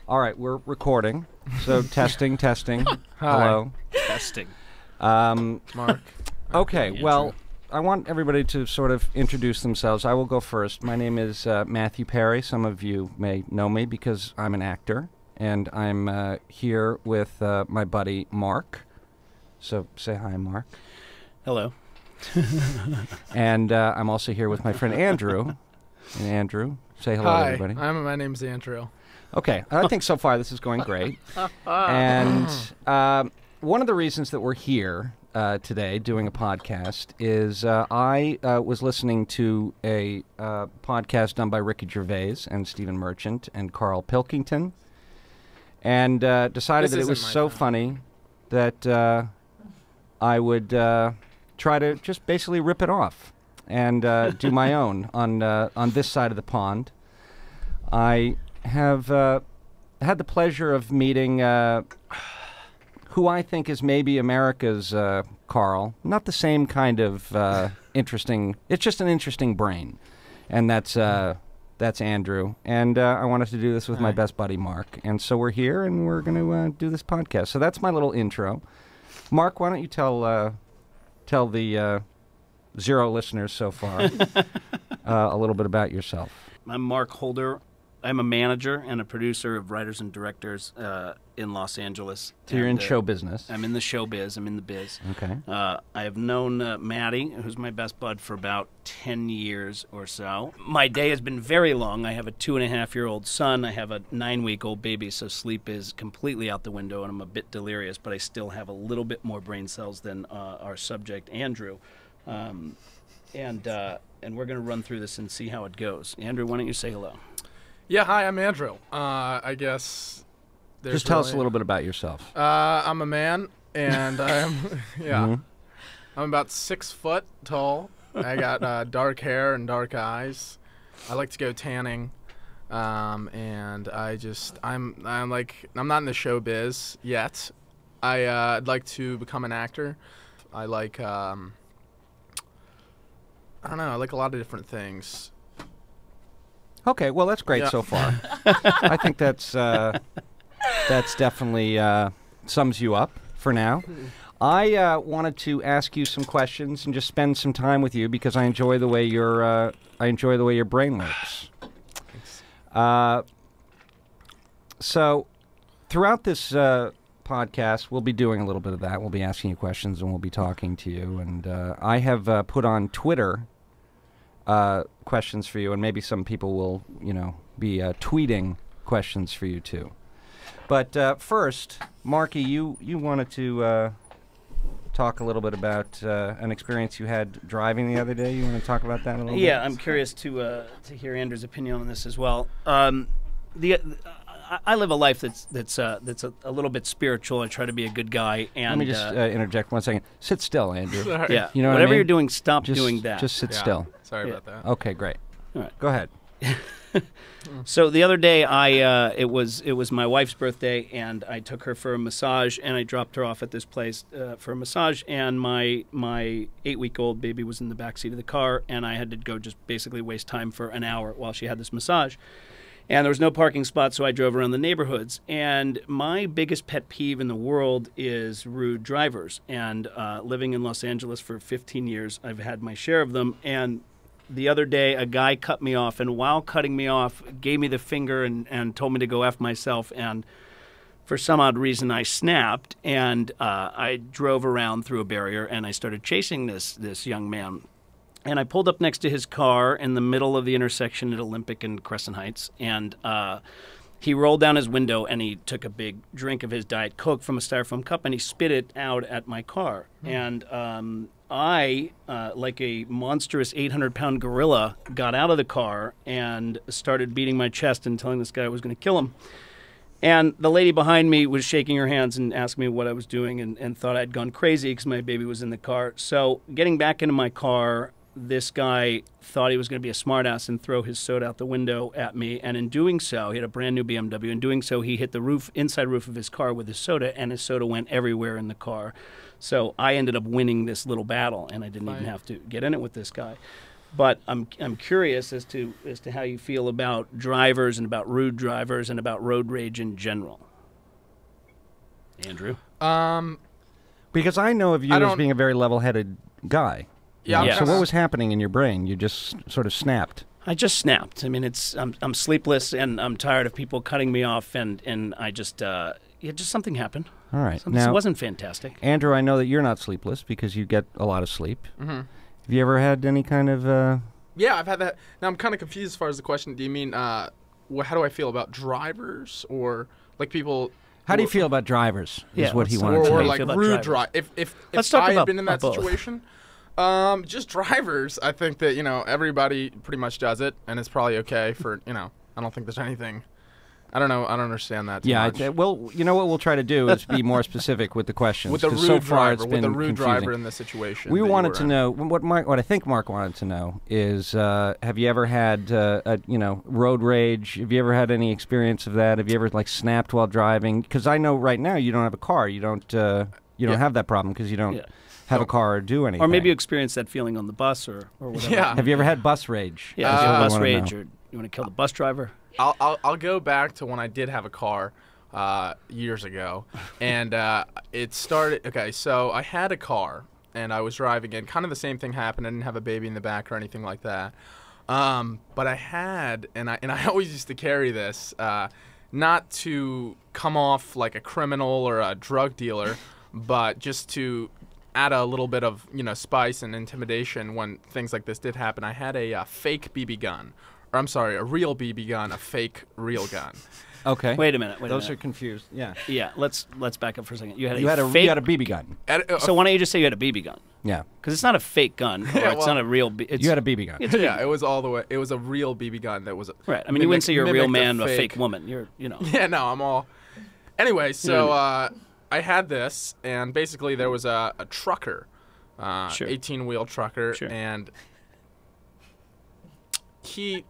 All right, we're recording. So testing. Hi. Hello. Testing. Mark. Okay, well, I want everybody to sort of introduce themselves. I will go first. My name is Matthew Perry. Some of you may know me because I'm an actor, and I'm here with my buddy Mark. So say hi, Mark. Hello. And I'm also here with my friend Andrew. And Andrew, say hello to everybody. My name's Andrew. Okay, I think so far this is going great. And one of the reasons that we're here today doing a podcast is I was listening to a podcast done by Ricky Gervais and Stephen Merchant and Carl Pilkington, and decided that it was so funny that I would try to just basically rip it off and do my own on this side of the pond. I have had the pleasure of meeting who I think is maybe America's Carl. Not the same kind of interesting. It's just an interesting brain, and that's Andrew. And I wanted to do this with my best buddy Mark, and so we're here and we're going to do this podcast. So that's my little intro. Mark, why don't you tell the 0 listeners so far a little bit about yourself? I'm Mark Holder. I'm a manager and a producer of writers and directors in Los Angeles. So you're in show business. I'm in the show biz. I'm in the biz. Okay. I have known Maddie, who's my best bud, for about 10 years or so. My day has been very long. I have a 2.5-year-old son. I have a 9-week-old baby, so sleep is completely out the window, and I'm a bit delirious, but I still have a little bit more brain cells than our subject, Andrew. And we're going to run through this and see how it goes. Andrew, why don't you say hello? Yeah, hi, I'm Andrew. I guess just tell us a little bit about yourself. I'm a man, and I'm I'm about 6 foot tall. I got dark hair and dark eyes. I like to go tanning, and I'm not in the show biz yet. I'd like to become an actor. I like I don't know. I like a lot of different things. Okay, well, that's great so far. I think that's definitely sums you up for now. I wanted to ask you some questions and just spend some time with you because I enjoy the way your brain works. Thanks. So, throughout this podcast, we'll be doing a little bit of that. We'll be asking you questions and we'll be talking to you. And I have put on Twitter questions for you, and maybe some people will, be tweeting questions for you too. But first, Marky, you wanted to talk a little bit about an experience you had driving the other day. You want to talk about that a little bit? Yeah, I'm curious to hear Andrew's opinion on this as well. I live a life that's a little bit spiritual. I try to be a good guy. And let me just interject 1 second. Sit still, Andrew. Sorry. Yeah, you know whatever what I mean? you're doing, stop doing that. Just sit still. Sorry about that. Okay, great. All right. Go ahead. So the other day, it was my wife's birthday, and I took her for a massage, and I dropped her off at this place for a massage, and my 8-week-old baby was in the backseat of the car, and I had to go just basically waste time for an hour while she had this massage. And there was no parking spot, so I drove around the neighborhoods. And my biggest pet peeve in the world is rude drivers. And living in Los Angeles for 15 years, I've had my share of them. And the other day, a guy cut me off, and while cutting me off, gave me the finger and told me to go F myself. And for some odd reason, I snapped, and I drove around through a barrier, and I started chasing this young man. And I pulled up next to his car in the middle of the intersection at Olympic and Crescent Heights, and he rolled down his window and he took a big drink of his Diet Coke from a styrofoam cup and he spit it out at my car. And I, like a monstrous 800-pound gorilla, got out of the car and started beating my chest and telling this guy I was going to kill him. And the lady behind me was shaking her hands and asked me what I was doing and thought I'd gone crazy because my baby was in the car. So getting back into my car, this guy thought he was going to be a smartass and throw his soda out the window at me, and in doing so, he had a brand new BMW. In doing so, he hit the inside roof of his car with his soda, and his soda went everywhere in the car. So I ended up winning this little battle, and I didn't even have to get in it with this guy. But I'm curious as to how you feel about drivers and about rude drivers and about road rage in general. Andrew? Because I know of you as being a very level-headed guy. Yeah. Yeah. So what was happening in your brain? You just sort of snapped. I just snapped. I mean, I'm sleepless and I'm tired of people cutting me off, and I just just something happened. All right. It wasn't fantastic. Andrew, I know that you're not sleepless because you get a lot of sleep. Mm-hmm. Have you ever had any kind of? Yeah, I've had that. Now I'm kind of confused as far as the question. Do you mean how do I feel about drivers or like people? How do you feel about drivers? Yeah, is what he let's- wanted to Or know. like feel about rude drivers? If Let's talk I had about been in that both. situation, just drivers. I think that everybody pretty much does it, and it's probably okay for I don't think there's anything. I don't know. I don't understand that. Too Yeah, much. well, you know what we'll try to do is be more specific with the questions. With the 'cause rude so far driver, it's with been the rude confusing. driver in this situation. We that you wanted were to in. know what I think Mark wanted to know is have you ever had road rage? Have you ever had any experience of that? Have you ever like snapped while driving? Because I know right now you don't have a car. You don't have that problem because you don't have a car or do anything. Or maybe you experience that feeling on the bus or whatever. Yeah. Have you ever had bus rage? Yeah, That's if you what have I bus wanna rage know. or you want to kill the bus driver. I'll go back to when I did have a car years ago, and it started. Okay, so I had a car and I was driving, and kind of the same thing happened. I didn't have a baby in the back or anything like that, but I had, and I always used to carry this, not to come off like a criminal or a drug dealer, but just to add a little bit of spice and intimidation when things like this did happen. I had a fake BB gun. Or I'm sorry, a real BB gun, a fake real gun. Okay. Wait a minute. Those are confused. Yeah. Yeah, let's back up for a second. You had You had a BB gun. So why don't you just say you had a BB gun? Yeah. Because it's not a fake gun, or Yeah, it's well, not a real. You had a BB gun. Yeah, it was all the way. It was a real BB gun that was. Right. I mean, you wouldn't say you're a real mimicked man, a fake woman. You're. Yeah, no, I'm all. Anyway, so Yeah. I had this, and basically there was a trucker, Sure. 18-wheel trucker, Sure. and he,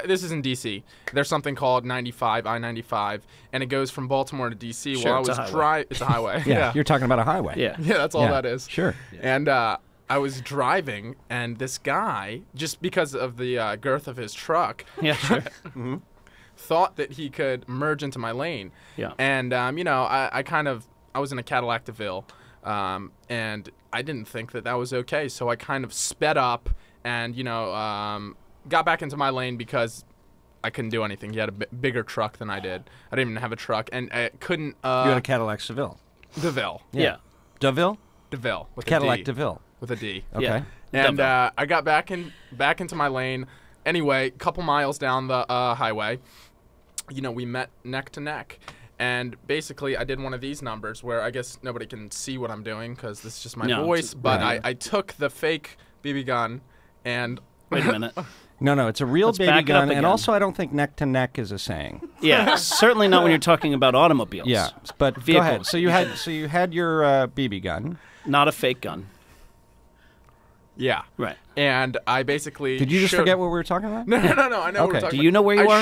this is in D.C. There's something called I-95, and it goes from Baltimore to D.C. Sure, While it's I a was highway. it's a highway. Yeah. You're talking about a highway. Yeah. Yeah, that's all Yeah. that is. Sure. And I was driving, and this guy, just because of the girth of his truck, Yeah. Sure. thought that he could merge into my lane. Yeah. And, I was in a Cadillac DeVille, and I didn't think that was okay. So I kind of sped up and, got back into my lane because I couldn't do anything. He had a bigger truck than I did. I didn't even have a truck, and I couldn't. You had a Cadillac Seville. DeVille. Yeah. DeVille? DeVille. With Cadillac a D. DeVille. With a D. Okay. Yeah. And DeVille. I got back into my lane. Anyway, a couple miles down the highway, we met neck to neck. And basically, I did one of these numbers where I guess nobody can see what I'm doing because this is just my No, voice. But right. I took the fake BB gun and Wait a minute. No, it's a real Let's back baby it up gun, and again. also I don't think neck to neck is a saying. Yeah. Certainly not when you're talking about automobiles. Yeah, but go Vehicles. ahead. So you had your BB gun. Not a fake gun. yeah. Right. And I basically Did you just showed- forget what we were talking about? No. I know what we're Okay. talking Do about. you know where you I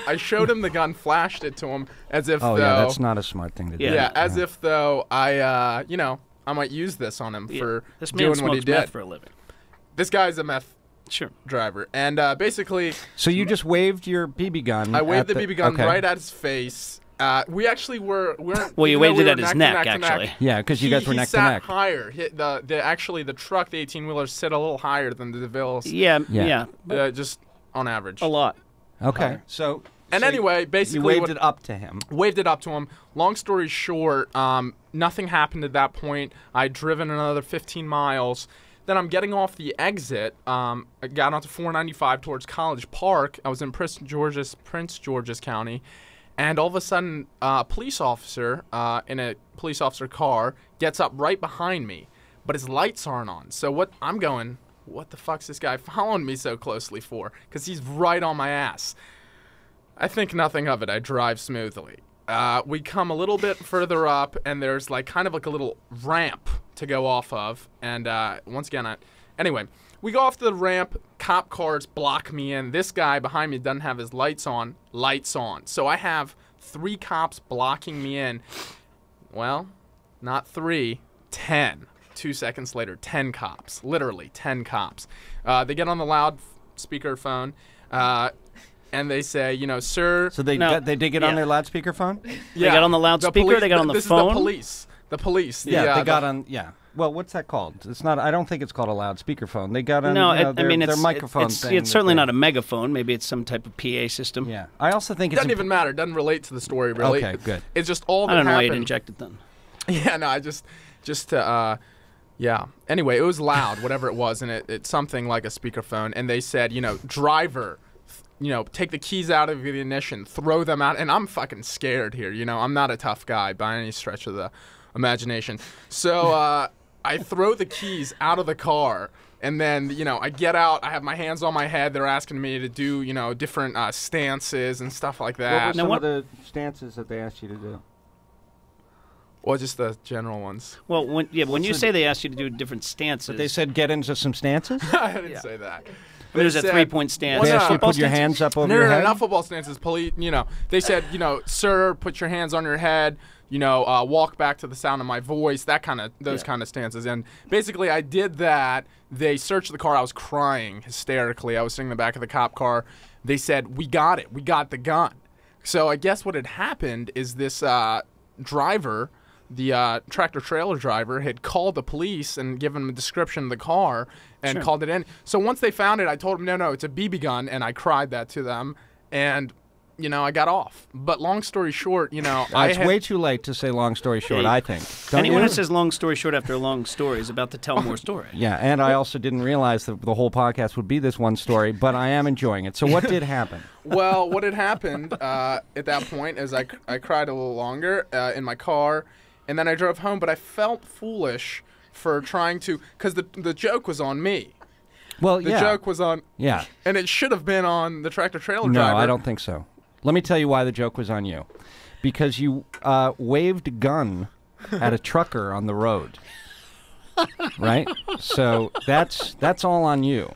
are? showed him the gun, flashed it to him as if Oh though. yeah, that's not a smart thing to do. Yeah. Yeah, as if though I I might use this on him Yeah. for This man doing what he smokes did. meth for a living. This guy's a meth Sure. driver, and basically So you just waved your BB gun. I waved at the BB gun okay. right at his face. We actually weren't. Well, you even though waved we it were at his to neck, to actually. Yeah, because you guys were he neck to sat neck. higher. The truck, the 18-wheelers, sit a little higher than the DeVille's. Yeah. Yeah. Yeah. Just on average. A lot. Okay, so And so anyway, you basically, waved what- it up to him. waved it up to him. Long story short, nothing happened at that point. I'd driven another 15 miles. Then I'm getting off the exit. I got onto 495 towards College Park. I was in Prince George's County. And all of a sudden, a police officer in a police officer car gets up right behind me. But his lights aren't on. So what the fuck's this guy following me so closely for? Because he's right on my ass. I think nothing of it. I drive smoothly. We come a little bit further up, and there's kind of a little ramp to go off of. And once again, anyway, we go off the ramp. Cop cars block me in. This guy behind me doesn't have his lights on. Lights on. So I have 3 cops blocking me in. Well, not 3, 10. 2 seconds later, 10 cops, literally 10 cops. They get on the loudspeaker phone, and they say, you know, sir. So they did get on their loudspeaker phone? Yeah, they got on the loudspeaker. They got on the phone. This is the police. The police. They got on. Yeah. Well, what's that called? It's not. I don't think it's called a loudspeaker phone. They got on. No, their microphone thing. It's certainly not a megaphone. Maybe it's some type of PA system. Yeah. I also think it doesn't even matter. It doesn't relate to the story really. Okay, good. It's just all that I don't know happened. why you'd inject it then. Yeah, no, I just to yeah. Anyway, it was loud, whatever it was, and it's something like a speakerphone. And they said, you know, driver, you know, take the keys out of the ignition, throw them out. And I'm fucking scared here. You know, I'm not a tough guy by any stretch of the imagination. So I throw the keys out of the car. And then, you know, I get out. I have my hands on my head. They're asking me to do, you know, different stances and stuff like that. What were some of the stances that they asked you to do? Well, just the general ones. Well, when you say they asked you to do different stances, but they said get into some stances. I didn't say that. I mean, there's a 3-point stance. They asked you to put your hands up over your head. No, not football stances. Police. You know, they said, you know, sir, put your hands on your head. You know, walk back to the sound of my voice. Those kind of stances. And basically, I did that. They searched the car. I was crying hysterically. I was sitting in the back of the cop car. They said, "We got it. We got the gun." So I guess what had happened is this driver, the tractor-trailer driver, had called the police and given them a description of the car and called it in. So once they found it, I told them, no, it's a BB gun, and I cried that to them, and, you know, I got off. But long story short, you know, it's way too late to say long story short, I think. Anyone who says long story short after a long story is about to tell more story. Yeah, and I also didn't realize that the whole podcast would be this one story, but I am enjoying it. So what did happen? Well, what had happened at that point is I cried a little longer in my car, and then I drove home, but I felt foolish for trying to, because the joke was on me. Well, the joke was on, and it should have been on the tractor-trailer driver. No, I don't think so. Let me tell you why the joke was on you. Because you waved a gun at a trucker on the road. Right? So that's all on you.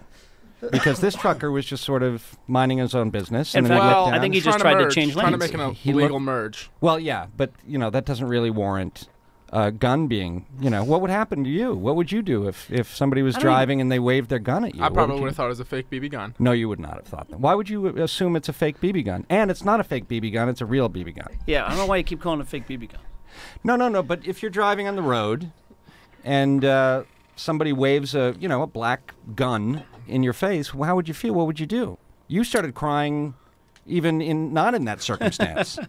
Because this trucker was just sort of minding his own business. In fact, I think he just tried to change lanes. Trying to make an illegal merge. Well, yeah, but, you know, that doesn't really warrant a gun being, you know, what would happen to you? What would you do if somebody was driving and they waved their gun at you? I probably would have thought it was a fake BB gun. No, you would not have thought that. Why would you assume it's a fake BB gun? And it's not a fake BB gun, it's a real BB gun. Yeah, I don't know why you keep calling it a fake BB gun. No, but if you're driving on the road and somebody waves a black gun in your face, how would you feel? What would you do? You started crying even not in that circumstance.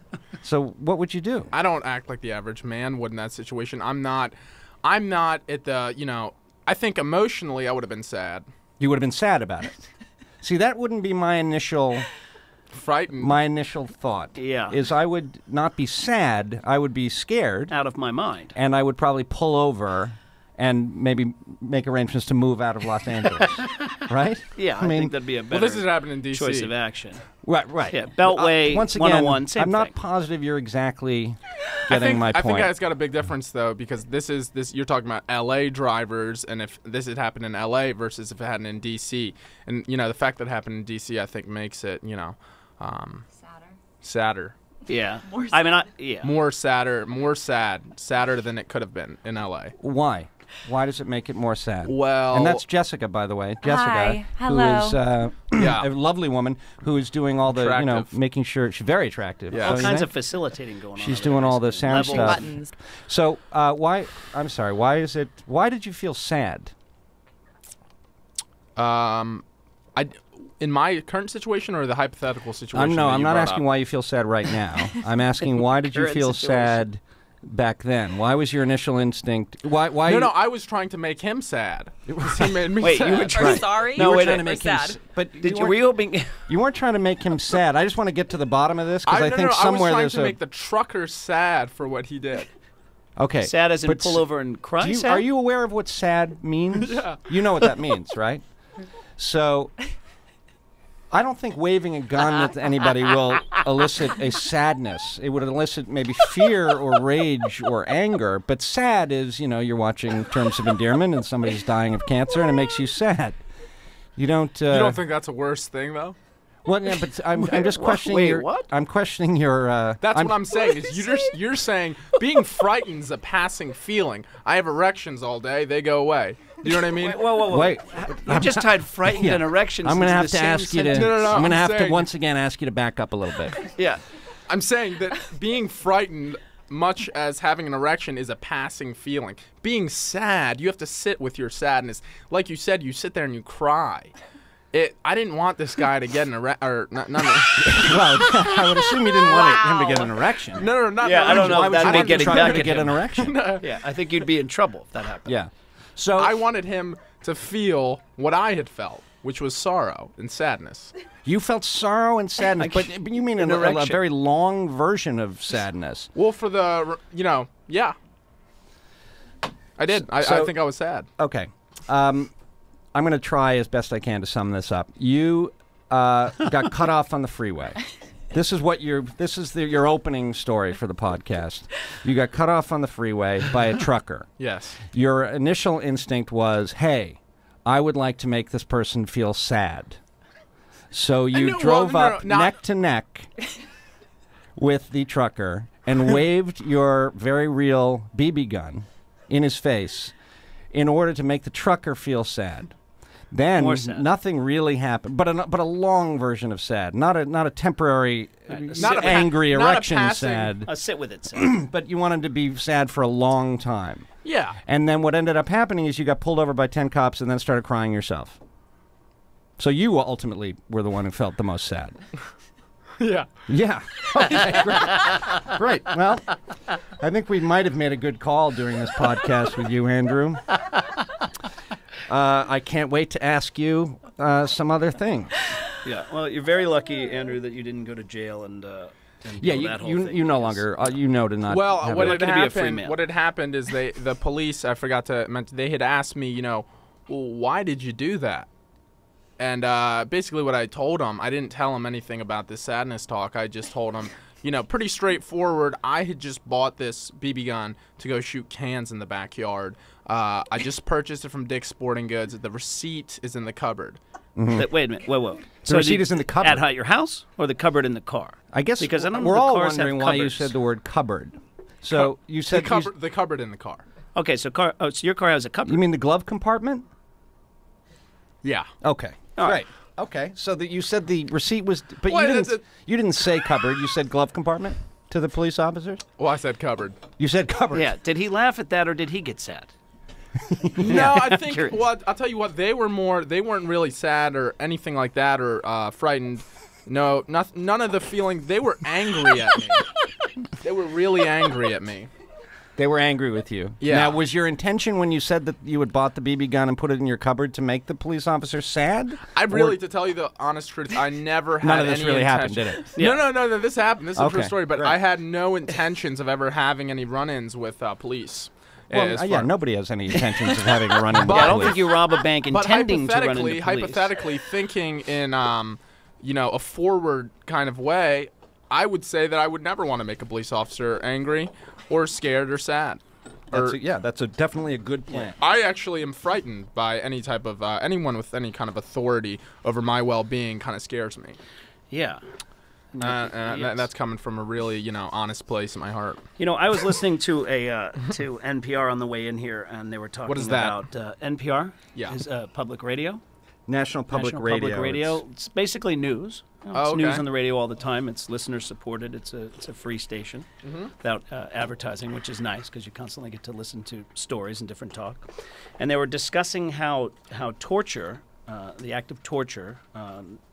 So what would you do? I don't act like the average man would in that situation. I'm not at the, you know, I think emotionally I would have been sad. You would have been sad about it. See, that wouldn't be my initial frightened. My initial thought is I would not be sad, I would be scared. Out of my mind. And I would probably pull over and maybe make arrangements to move out of Los Angeles. Right? Yeah, I think that'd be a better this has happened in D.C. choice of action. Right. Yeah, Beltway, once again, 101, same I'm not thing. positive you're exactly getting my point. I think it's got a big difference, though, because this you're talking about L.A. drivers, and if this had happened in L.A. versus if it happened in D.C. And, you know, the fact that it happened in D.C., I think, makes it, you know, sadder. Yeah. More sadder than it could have been in L.A. Why? Why does it make it more sad? Well, and that's Jessica, by the way. Jessica, hi. Hello. Who is a lovely woman who is doing all the, you know, making sure she's very attractive. Yeah. All kinds of facilitating going on. She's doing all the sound stuff. Buttons. So why? I'm sorry. Why did you feel sad? In my current situation or the hypothetical situation? I'm not asking why you feel sad right now. I'm asking why did you feel sad back then? Why was your initial instinct? Why? No, I was trying to make him sad. He made me Wait, sad. you were sorry? No, you were trying to make him sad. But you weren't trying to make him sad. I just want to get to the bottom of this because I think somewhere I was trying to make the trucker sad for what he did. Okay. Sad as in pull over and cry? Are you aware of what sad means? Yeah. You know what that means, right? So I don't think waving a gun at anybody will elicit a sadness. It would elicit maybe fear or rage or anger. But sad is, you know, you're watching Terms of Endearment and somebody's dying of cancer and it makes you sad. You don't you don't think that's a worse thing, though? Well, yeah, but I'm just questioning wait, your. what? I'm questioning your. That's what I'm saying. Is you're saying being frightened is a passing feeling. I have erections all day; they go away. Do you know what I mean? Whoa. Wait. You just tied frightened and erections. I'm going to into have the to same ask you to. sentence. No, I'm going to I'm have to saying- once again ask you to back up a little bit. Yeah. I'm saying that being frightened, much as having an erection, is a passing feeling. Being sad, you have to sit with your sadness. Like you said, you sit there and you cry. I didn't want this guy to get an erection. Or not. Well, I would assume you didn't want him to get an erection. No, not Yeah, I don't know. Why would That'd you be want getting the back trucker to at get him. an erection? Yeah, I think you'd be in trouble if that happened. Yeah. So I wanted him to feel what I had felt, which was sorrow and sadness. you felt sorrow and sadness, but you mean a erection. very long version of sadness. Well, for the, yeah. I did. I think I was sad. Okay. I'm going to try as best I can to sum this up. You got cut off on the freeway. This is your opening story for the podcast. You got cut off on the freeway by a trucker. Yes. Your initial instinct was, "Hey, I would like to make this person feel sad." So you drove up neck to neck with the trucker and waved your very real BB gun in his face in order to make the trucker feel sad. Then More sad. nothing really happened, but a long version of sad, not a temporary, angry not a erection passing- sad. Sit with it. Sam. But you wanted to be sad for a long time. Yeah. And then what ended up happening is you got pulled over by 10 cops and then started crying yourself. So you ultimately were the one who felt the most sad. Yeah. Yeah. Okay, great. Great. Well, I think we might have made a good call during this podcast with you, Andrew. I can't wait to ask you some other things. Yeah. Well, you're very lucky, Andrew, that you didn't go to jail and Yeah, that whole you thing no because- longer you know to not. Well, have what it. had gonna be a free happened? man. What had happened is the police. I forgot to mention. They had asked me, well, why did you do that? And basically, what I told them, I didn't tell them anything about this sadness talk. I just told them, pretty straightforward. I had just bought this BB gun to go shoot cans in the backyard. I just purchased it from Dick's Sporting Goods. The receipt is in the cupboard. Wait a minute. Whoa. The receipt is in the cupboard. At your house or the cupboard in the car? I guess because I don't know we're if the all cars have wondering why you cupboards. said the word cupboard. So you said The cupboard in the car. Okay, so your car has a cupboard. you mean the glove compartment? Yeah. Okay. All right. Okay. So that you said the receipt was, but Well, you didn't say cupboard. You said glove compartment to the police officers. Well, I said cupboard. You said cupboard. Yeah. Did he laugh at that or did he get sad? No, I think. Curious. Well, I'll tell you what. They weren't really sad or anything like that or frightened. No, none of the feeling. They were angry at me. They were really angry at me. They were angry with you. Yeah. Now, was your intention when you said that you had bought the BB gun and put it in your cupboard to make the police officer sad? To tell you the honest truth, I never had None of this any really happened, intention- did it? No, this happened. This is a true Okay, story. But great. I had no intentions of ever having any run-ins with police. Well, yeah, nobody has any intentions of having a run-in with Yeah, I don't police. think you rob a bank But intending to run into police. hypothetically, thinking in a forward kind of way, I would say that I would never want to make a police officer angry or scared or sad. That's definitely a good plan. I actually am frightened by any type of anyone with any kind of authority over my well-being. Kind of scares me. Yeah. Yes. That's coming from a really honest place in my heart. I was listening to to NPR on the way in here, and they were talking What is that? about NPR. Yeah. Is public radio. National Public National Radio. Public Radio. It's basically news. It's okay. news on the radio all the time. It's listener supported. It's a free station without advertising, which is nice because you constantly get to listen to stories and different talk. And they were discussing how torture, the act of torture,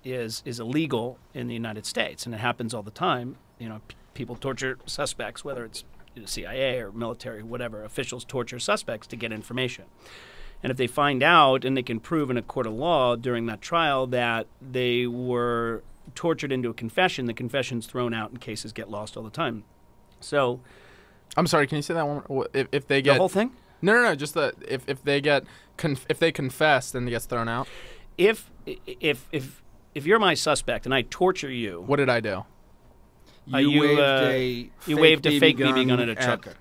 is illegal in the United States, and it happens all the time. People torture suspects, whether it's CIA or military, whatever. Officials torture suspects to get information. And if they find out and they can prove in a court of law during that trial that they were tortured into a confession, the confession's thrown out and cases get lost all the time. So I'm sorry. Can you say that one more? If they get the whole thing? No. Just if they get if they confess, then it gets thrown out. If you're my suspect and I torture you, What did I do? you waved a fake BB gun at a trucker.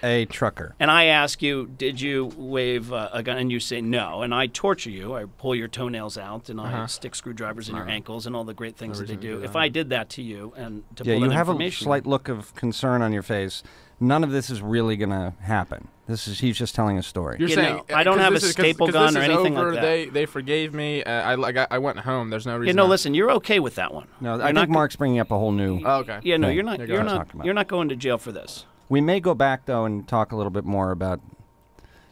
a trucker. And I ask you, did you wave a gun? And you say no. And I torture you. I pull your toenails out, and I stick screwdrivers in your ankles, and all the great things that they do. If I did that to you, and to pull you that have a information, slight look of concern on your face. None of this is really going to happen. He's just telling a story. You're You saying know, I don't have a staple gun or anything over, like that. They forgave me. I went home. There's no reason. You know, listen, you're okay with that one. No, You're I not think Mark's bringing up a whole new. Oh, okay. Yeah, no, thing you're not. to You're talk about. not. You're not going to jail for this. We may go back though and talk a little bit more about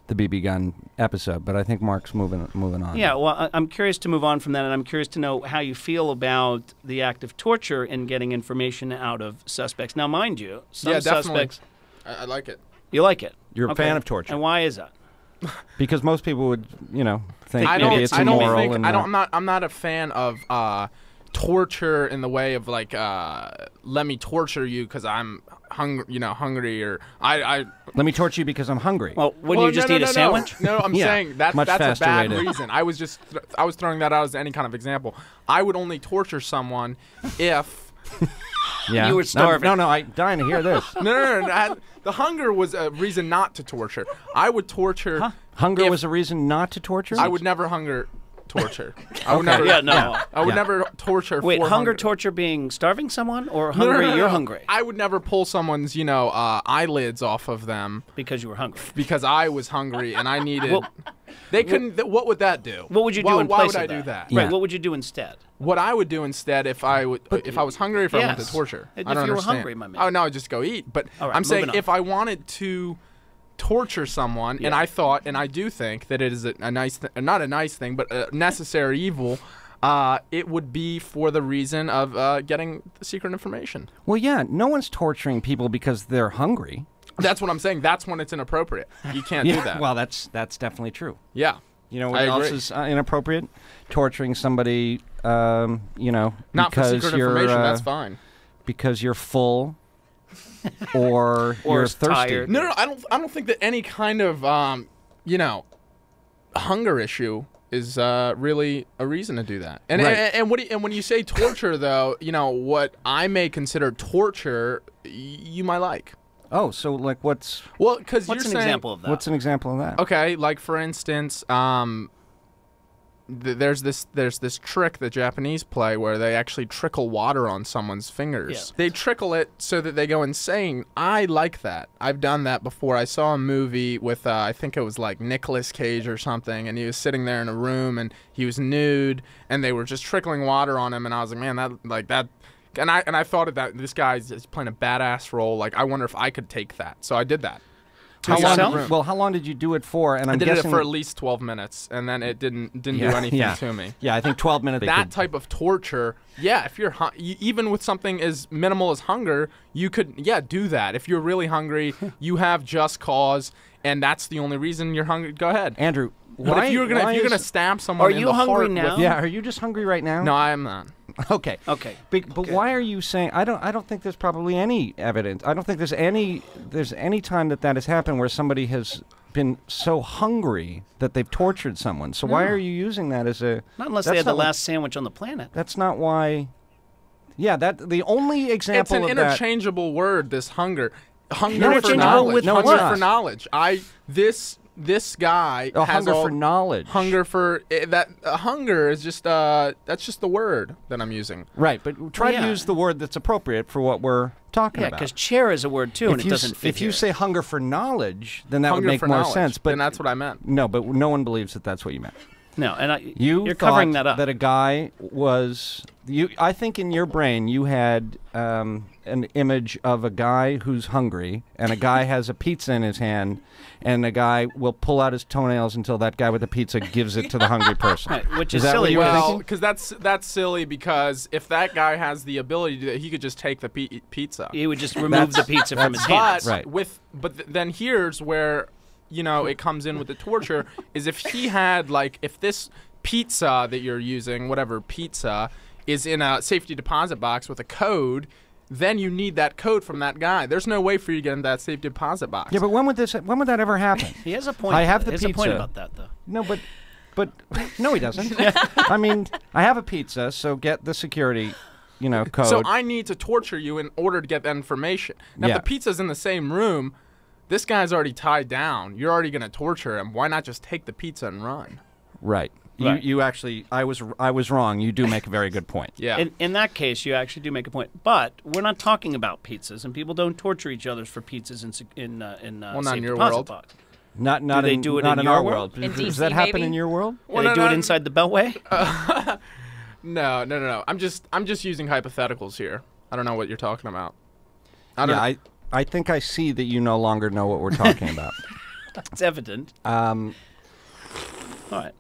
the BB gun episode, but I think Mark's moving on. Yeah, well, I'm curious to move on from that, and I'm curious to know how you feel about the act of torture in getting information out of suspects. Now, mind you, some definitely. suspects. I like it. You like it. You're a Okay. fan of torture. And why is that? Because most people would, think I maybe it's don't immoral. think. and I'm not a fan of torture in the way of like let me torture you because I'm hungry or I. Let me torture you because I'm hungry. Well, wouldn't you just eat a sandwich? No, I'm Yeah, saying that's much a faster bad way to- reason. I was just I was throwing that out as any kind of example. I would only torture someone if. Yeah. You were starving. No, I'm dying to hear this. No. The hunger was a reason not to torture. I would torture. Huh? Hunger if- was a reason not to torture? I would never hunger torture. I would Okay. never. Yeah, no. I would Yeah. never torture. Wait, for hunger torture being starving someone, or No, no, hungry? no, no, You're no. hungry I would never pull someone's, eyelids off of them because you were hungry. because I was hungry and I needed. Well, they couldn't. What would that do? What would you do why, in why place would of I do that? Yeah. Right. What would you do instead? What I would do instead if I was hungry, if I wanted Yes. to torture. If I don't you were understand. hungry, my man. Oh no, I'd just go eat. But All right, I'm saying moving on. if I wanted to torture someone, and I thought, and I do think that it is a nice, not a nice thing, but a necessary evil. It would be for the reason of getting the secret information. Well, yeah, no one's torturing people because they're hungry. That's what I'm saying. That's when it's inappropriate. You can't do that. Well, that's definitely true. Yeah. You know what I else agree. is inappropriate? Torturing somebody, Not for because secret you're information. That's fine. because you're full or you're thirsty. tired. No. I don't think that any kind of hunger issue is really a reason to do that. And Right. and when you say torture, though, what I may consider torture, you might like. Oh, so like what's Well, because you're What's an saying, example of that? what's an example of that? Okay, like for instance, there's this trick that Japanese play where they actually trickle water on someone's fingers. Yeah. They trickle it so that they go insane. I like that. I've done that before. I saw a movie with I think it was like Nicolas Cage or something, and he was sitting there in a room and he was nude, and they were just trickling water on him, and I was like, man, that. And I thought of that. This guy's playing a badass role. Like, I wonder if I could take that. So I did that. To How long? yourself? Well, how long did you do it for? And I I'm did it guessing for at least 12 minutes, and then it didn't do anything to me. Yeah, I think 12 minutes. That type of torture, yeah, if you're even with something as minimal as hunger, you could do that. If you're really hungry, you have just cause, and that's the only reason you're hungry. Go ahead. Andrew, But why, if you're gonna why if you're gonna is- stab someone, Are in you the hungry heart now? with- Yeah, are you just hungry right now? No, I am not. Okay. Okay. But why are you saying I don't think there's probably any evidence. I don't think there's any time that has happened where somebody has been so hungry that they've tortured someone. So why are you using that as a Not unless that's they had the not- last sandwich on the planet. That's not why. Yeah, that the only It's example an of that. interchangeable word. This hunger for Interchangeable knowledge. with hunger what? for knowledge. This guy Oh, has hunger all for knowledge. Hunger for that. Hunger is just that's just the word that I'm using. Right, but try Yeah. to use the word that's appropriate for what we're talking Yeah, about. because chair is a word too, and if it you doesn't fit if you here. say hunger for knowledge, then that Hunger would make for more knowledge. sense. But Then that's what I meant. no, but no one believes that that's what you meant. No, and You're covering that up. That a guy was you. I think in your brain you had an image of a guy who's hungry, and a guy has a pizza in his hand, and a guy will pull out his toenails until that guy with the pizza gives it to the hungry person. Right, which Is is that what silly. you were Well, thinking? because that's silly. Because if that guy has the ability to do that, he could just take the pizza. He would just remove the pizza from his But hands. Right. then here's where it comes in with the torture is if he had if this pizza that you're using, whatever pizza, is in a safety deposit box with a code, then you need that code from that guy. There's no way for you to get in that safety deposit box. Yeah, but when would that ever happen? He has a point. I have the he has a point pizza. about that, though. No, but no, he doesn't. I mean, I have a pizza, so get the security, code. So I need to torture you in order to get that information. Now, Yeah. if the pizza's in the same room, This guy's already tied down. You're already going to torture him. Why not just take the pizza and run? Right. Right. You actually, I was wrong. You do make a very good point. Yeah. In that case, you actually do make a point. But we're not talking about pizzas, and people don't torture each other for pizzas in not safe in your deposit world. box. Not Do they in, do it not in in our your world. world? In Does DC, that happen maybe? in your world? Well, Do no, they do no, it inside the Beltway? No. I'm just using hypotheticals here. I don't know what you're talking about. I think I see that you no longer know what we're talking about. It's evident. All right.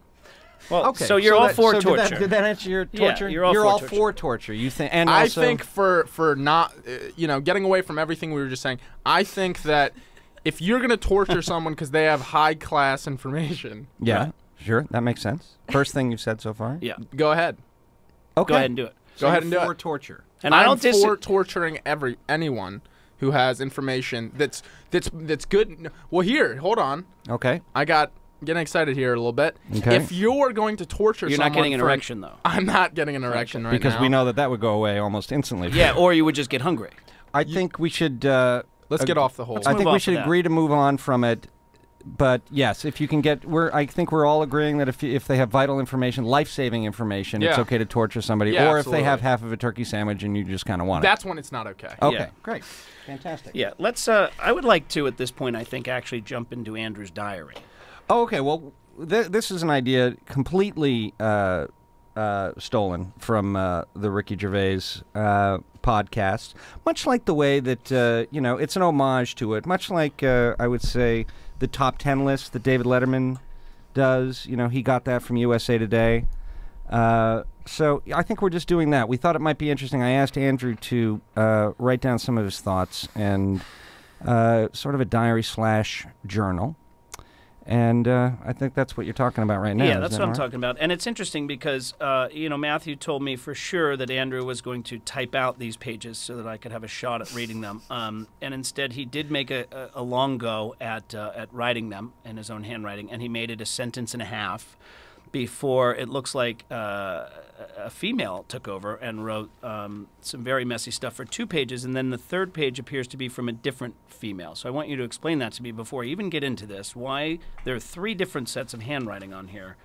Well, Okay, so you're all for so torture. Did that answer your Yeah, torture? you're all for torture. for torture. You think? And I also, think for not, getting away from everything we were just saying, I think that if you're going to torture someone because they have high-class information, yeah, Right. sure, that makes sense. First thing you've said so far. Yeah. go ahead. Okay. Go ahead and do it. So Go ahead you're and do for it. torture. And I I'm don't for torturing anyone who has information that's good. Well, here, hold on. Okay. Getting excited here a little bit. Okay. If you're going to torture You're someone not getting an for erection, though. I'm not getting an erection right Because now. we know that would go away almost instantly. Yeah, or you would just get hungry. I think we should. Let's get off the whole. I move think off we of should that. agree to move on from it. But yes, if you can get, I think we're all agreeing that if they have vital information, life-saving information, it's Yeah. okay to torture somebody. Yeah, or if they have absolutely. half of a turkey sandwich and you just kind of want That's when it's not okay. it. Okay, Yeah. great, fantastic. Yeah, let's. I would like to, at this point, I think, actually jump into Andrew's diary. Oh, okay. Well, this is an idea completely stolen from the Ricky Gervais podcast. Much like the way that it's an homage to it. Much like I would say the top 10 list that David Letterman does. He got that from USA Today. So I think we're just doing that. We thought it might be interesting. I asked Andrew to write down some of his thoughts and sort of a diary/journal. And I think that's what you're talking about right now. Yeah, Is that's that what I'm right? talking about. And it's interesting because, Matthew told me for sure that Andrew was going to type out these pages so that I could have a shot at reading them. And instead, he did make a long go at writing them in his own handwriting, and he made it a sentence and a half before it looks like a female took over and wrote some very messy stuff for 2 pages, and then the third page appears to be from a different female. So I want you to explain that to me before I even get into this, why there are 3 different sets of handwriting on here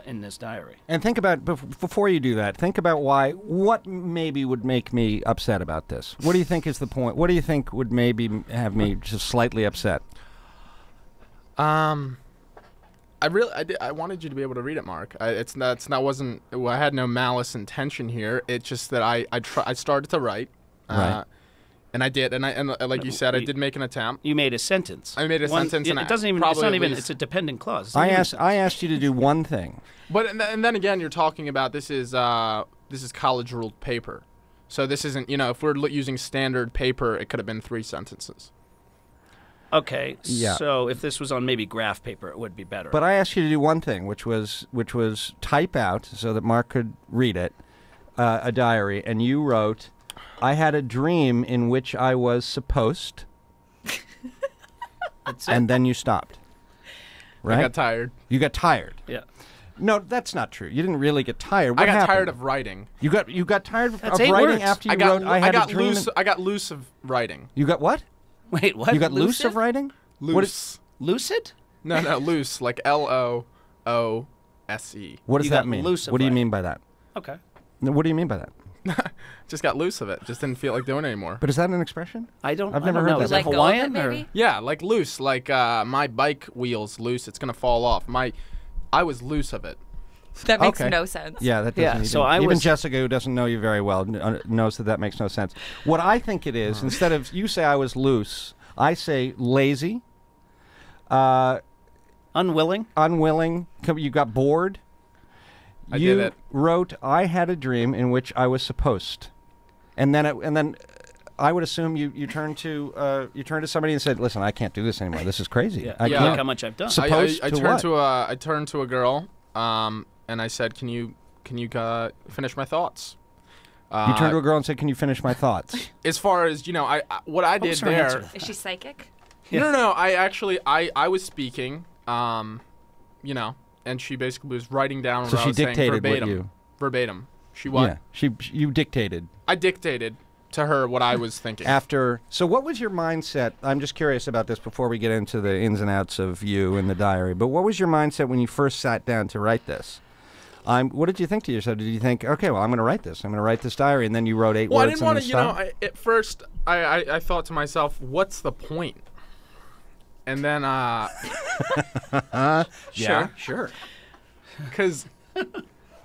in this diary. And think about, before you do that, think about what maybe would make me upset about this. What do you think is the point? What do you think would maybe have me just slightly upset? I wanted you to be able to read it, Mark. I had no malice intention here. It's just that I started to write, Right. and I did, and like you said, I did make an attempt. You made a sentence. I made a sentence, and it doesn't even. It's probably not at even. least- It's a dependent clause. It I doesn't even- asked you to do one thing. But and then again, you're talking about this is college ruled paper, so this isn't if we're using standard paper, it could have been 3 sentences. Okay, Yeah. so if this was on maybe graph paper, it would be better. But I asked you to do one thing, which was type out so that Mark could read it, a diary, and you wrote, "I had a dream in which I was supposed," That's it. and then you stopped. Right? I got tired. You got tired. Yeah. No, that's not true. You didn't really get tired. What I got happened? tired of writing. You got tired of That's 8 writing words. after you I got wrote. I had got a dream. loose. I got loose of writing. You got what? Wait, what? You got loose Lucid? of writing? Loose. What is- Lucid? No, loose, like LOOSE. What does You that got mean? loose of What do you writing. mean by that? Okay. No, what do you mean by that? Just got loose of it. Just didn't feel like doing it anymore. But is that an expression? I don't. I've I never don't heard know. that Is Let that go Hawaiian of it, or? maybe? Yeah, like loose. Like my bike wheel's loose. It's gonna fall off. I was loose of it. That makes Okay. no sense. Yeah, that doesn't. Yeah, Even, so I even was- Jessica, who doesn't know you very well, knows that makes no sense. What I think it is, instead of you say I was loose, I say lazy, Unwilling? unwilling. You got bored. I You did it. wrote, "I had a dream in which I was supposed," and then I would assume you turned to somebody and said, "Listen, I can't do this anymore. This is crazy. Yeah. I Yeah. Look can't." how much I've done. So- Supposed I to turned what? to I turned to a girl, and I said, "Can you finish my thoughts?" You turned to a girl and said, "Can you finish my thoughts?" As far as what I did was her there. answer? Is she psychic? No. I actually I was speaking, and she basically was writing down So what I she was saying dictated what verbatim. you. Verbatim. She what? Yeah, you dictated. I dictated. to her what I was thinking. So what was your mindset? I'm just curious about this before we get into the ins and outs of you and the diary. But what was your mindset when you first sat down to write this? What did you think to yourself? Did you think, okay, well, I'm going to write this. I'm going to write this diary, and then you wrote 8 words? Well, I didn't want to. Stop? At first, I thought to myself, what's the point? And then, Sure. Because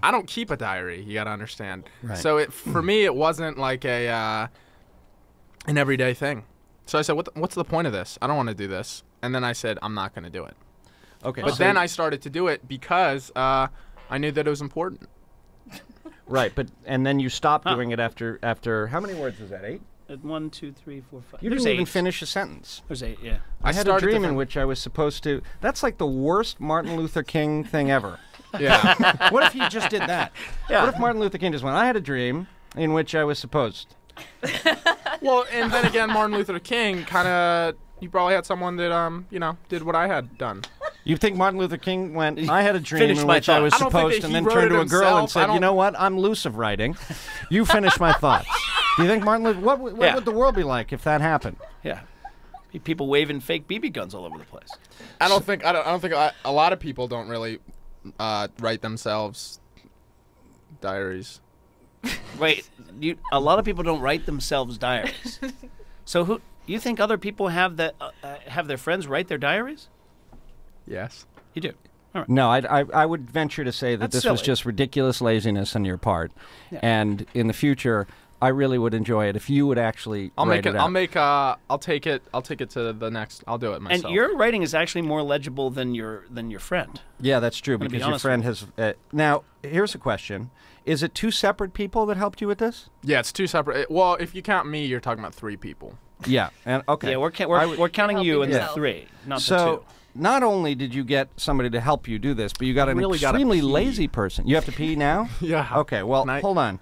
I don't keep a diary. You got to understand. Right. So for me, it wasn't like an everyday thing. So I said, what's the point of this? I don't want to do this. And then I said, I'm not going to do it. Okay. But then I started to do it because I knew that it was important. Right, and then you stopped doing it after how many words was that? 8? 1, 2, 3, 4, 5. You didn't even finish a sentence. There's 8, yeah. I had a dream in which I was supposed to. That's like the worst Martin Luther King thing ever. Yeah. What if he just did that? Yeah. What if Martin Luther King just went, I had a dream in which I was supposed. Well, and then again, Martin Luther King kind of, he probably had someone that, did what I had done. You think Martin Luther King went, I had a dream Finished in my which I was thought. I don't think supposed, that and he then wrote turned it to a girl and himself. said, you know what, I'm loose of writing. You finish my thoughts. Do you think Martin Luther, what would the world be like if that happened? Yeah. People waving fake BB guns all over the place. I don't think a lot of people don't really write themselves diaries. Wait, a lot of people don't write themselves diaries. So you think other people have their friends write their diaries? Yes. You do. All right. No, I would venture to say that That's this was silly. just ridiculous laziness on your part. Yeah. And in the future, I really would enjoy it if you would actually I'll write make it. it out. I'll take it to the next. I'll do it myself. And your writing is actually more legible than your friend. Yeah, that's true, gonna be because your honest friend has... now, here's a question. Is it 2 separate people that helped you with this? Yeah, it's 2 separate. Well, if you count me, you're talking about 3 people. Yeah, and okay. Yeah, we're counting you in the himself. 3, not the So, 2. not only did you get somebody to help you do this, but you got an really gotta extremely pee. lazy person. You have to pee now? Yeah. Okay, well, Can I- hold on.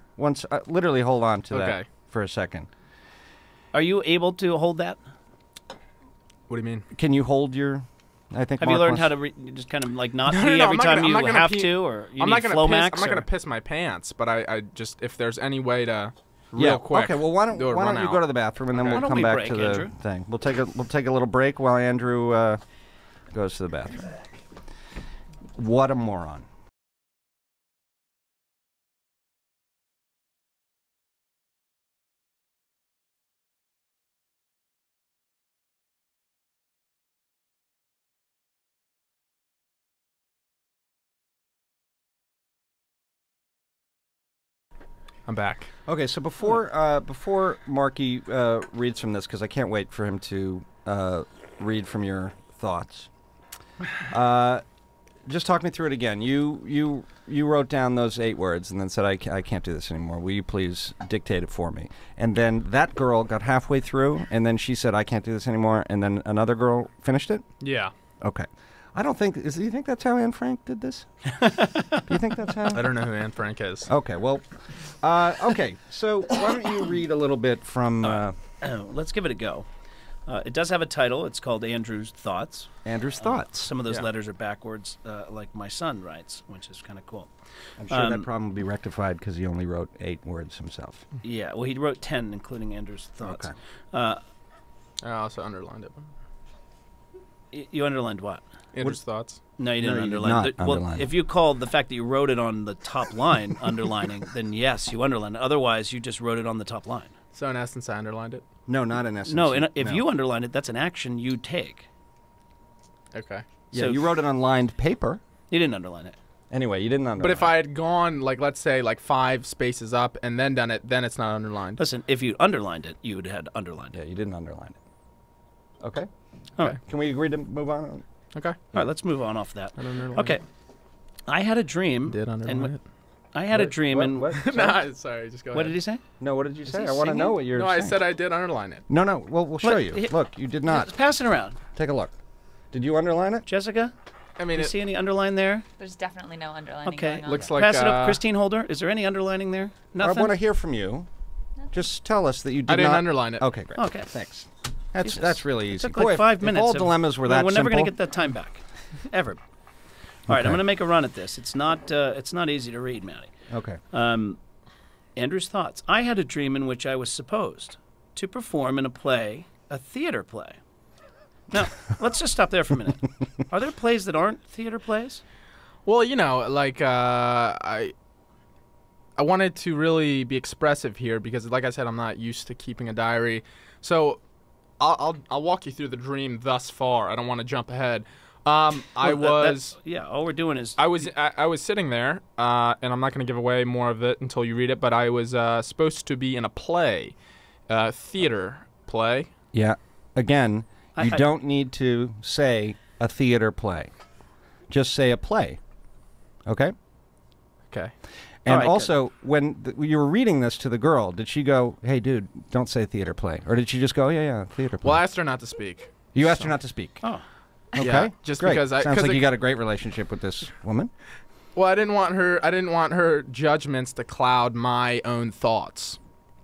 Literally hold on to that Okay. for a second. Are you able to hold that? What do you mean? Can you hold your... I think Have Mark you learned wants- how to just kind of like not No, pee no, every I'm not time gonna- I'm you not gonna have pee- to, or you I'm need not gonna piss. Flomax? I'm not or- gonna piss my pants, but I just if there's any way to real quick. Okay, well, why don't do it, you run go out. to the bathroom and then Okay. we'll Why don't come we back break, to the Andrew? thing. We'll take a little break while Andrew goes to the bathroom. What a moron. I'm back. Okay, so before Marky reads from this, because I can't wait for him to read from your thoughts. Just talk me through it again. You wrote down those 8 words and then said, I can't do this anymore. Will you please dictate it for me? And then that girl got halfway through, and then she said, I can't do this anymore, and then another girl finished it? Yeah. Okay. I don't think... do you think that's how Anne Frank did this? Do you think that's how... I don't know who Anne Frank is. Okay, well... okay, so why don't you read a little bit from... Let's give it a go. It does have a title. It's called Andrew's Thoughts. Andrew's Thoughts. Some of those Yeah. letters are backwards, like my son writes, which is kind of cool. I'm sure that problem will be rectified because he only wrote 8 words himself. Yeah, well, he wrote 10, including Andrew's Thoughts. Okay. I also underlined it. You underlined what? Andrew's thoughts. No, you No, didn't you did underline not it. Well, underline it. if you called the fact that you wrote it on the top line underlining, then yes, you underlined it. Otherwise, you just wrote it on the top line. So in essence, I underlined it. No, not in essence. No, if you underline it, that's an action you take. Okay. Yeah, so- you wrote it on lined paper. You didn't underline it. Anyway, you didn't underline But if I had gone, like, let's say, like 5 spaces up and then done it, then it's not underlined. Listen, if you underlined it, you would have underlined Yeah, it. you didn't underline it. Okay. All right. Can we agree to move on? Okay. All right, let's move on off that. I don't underline Okay. it. I had a dream. Did underline and it? I had a dream, and What? No, sorry, just go what ahead. did he say? No, what did you say? he I want to singing? know what you're No, saying. I said I did underline it. No, we'll show Look, you. he- Look, you did not. Pass it around. Take a look. Did you underline it? Jessica, I mean, you it see any underline there? There's definitely no underlining Okay. going on. looks like Pass it up, Christine Holder. Is there any underlining there? Nothing. I want to hear from you. Just tell us that you did I didn't not underline it. Okay, great. Okay. Thanks. That's Jesus. that's really It easy. took like Boy, 5 if minutes. all of- dilemmas were that We're never simple. to get that time back, ever. All right, Okay. I'm going to make a run at this. It's not easy to read, Matty. Okay. Andrew's thoughts. I had a dream in which I was supposed to perform in a theater play. Now, let's just stop there for a minute. Are there plays that aren't theater plays? Well, like I wanted to really be expressive here because, like I said, I'm not used to keeping a diary. So I'll walk you through the dream thus far. I don't want to jump ahead. All we're doing is I was sitting there, and I'm not going to give away more of it until you read it. But I was supposed to be in a play, theater play. Yeah. Again, you don't need to say a theater play. Just say a play. Okay? Okay. And right, also, when you were reading this to the girl, did she go, hey, dude, don't say theater play? Or did she just go, yeah, theater play? Well, I asked her not to speak. You asked her not to speak? Oh. Okay. Yeah, just great. because Sounds like you got a great relationship with this woman. Well, I didn't want her judgments to cloud my own thoughts.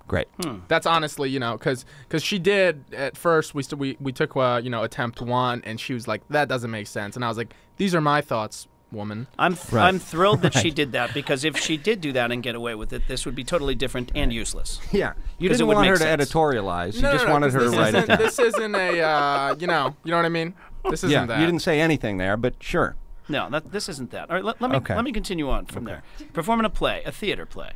Great. That's honestly, because she did at first. We took attempt 1, and she was like, that doesn't make sense, and I was like, these are my thoughts, woman. I'm thrilled that she did that, because if she did do that and get away with it, this would be totally different and useless. Yeah, you didn't want her to editorialize. You just wanted her to write it down. This isn't a you know what I mean. This isn't that. You didn't say anything there, but sure. No, this isn't that. All right, let me continue on from there. Performing a theater play.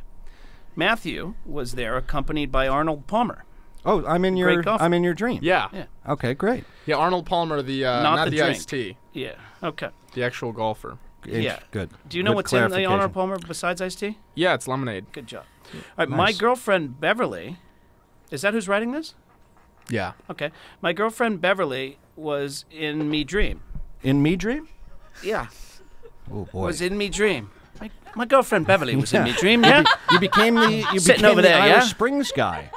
Matthew was there, accompanied by Arnold Palmer. Oh, I'm in your dream. Yeah. Okay, great. Yeah, Arnold Palmer, not the iced tea. Yeah. Okay. The actual golfer. Yeah. Good. Do you know what's in the Arnold Palmer besides iced tea? Yeah, it's lemonade. Good job. All right, my girlfriend Beverly, is that who's writing this? Yeah. Okay. My girlfriend Beverly was in me dream. In me dream? Yeah. Oh boy. Was in me dream. My girlfriend Beverly was in me dream. Yeah. You became Sitting over there, Irish yeah? Springs guy.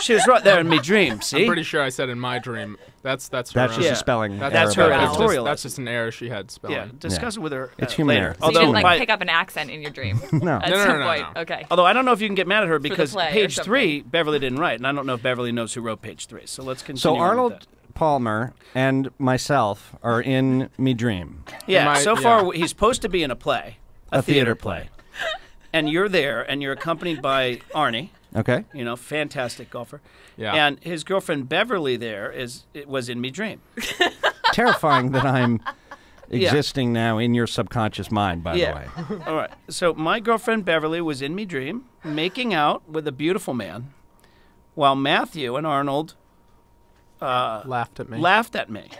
She was right there in me dream. See. I'm pretty sure I said in my dream. That's her. That's just a spelling. That's her editorial. That's just an error she had spelling. Yeah. Discuss it with her. It's human later. error. So you didn't pick up an accent in your dream. No. At some point. No. Okay. Although I don't know if you can get mad at her because play or page something. 3 Beverly didn't write, and I don't know if Beverly knows who wrote page 3. So let's continue. So on with Arnold that. Palmer and myself are in me dream. Yeah. Am I- So far he's supposed to be in a play, a theater theater play, and you're there, and you're accompanied by Arnie. Okay. Fantastic golfer. Yeah. And his girlfriend Beverly was in me dream. Terrifying that I'm existing now in your subconscious mind, by the way. All right. So my girlfriend Beverly was in me dream, making out with a beautiful man, while Matthew and Arnold Laughed at me.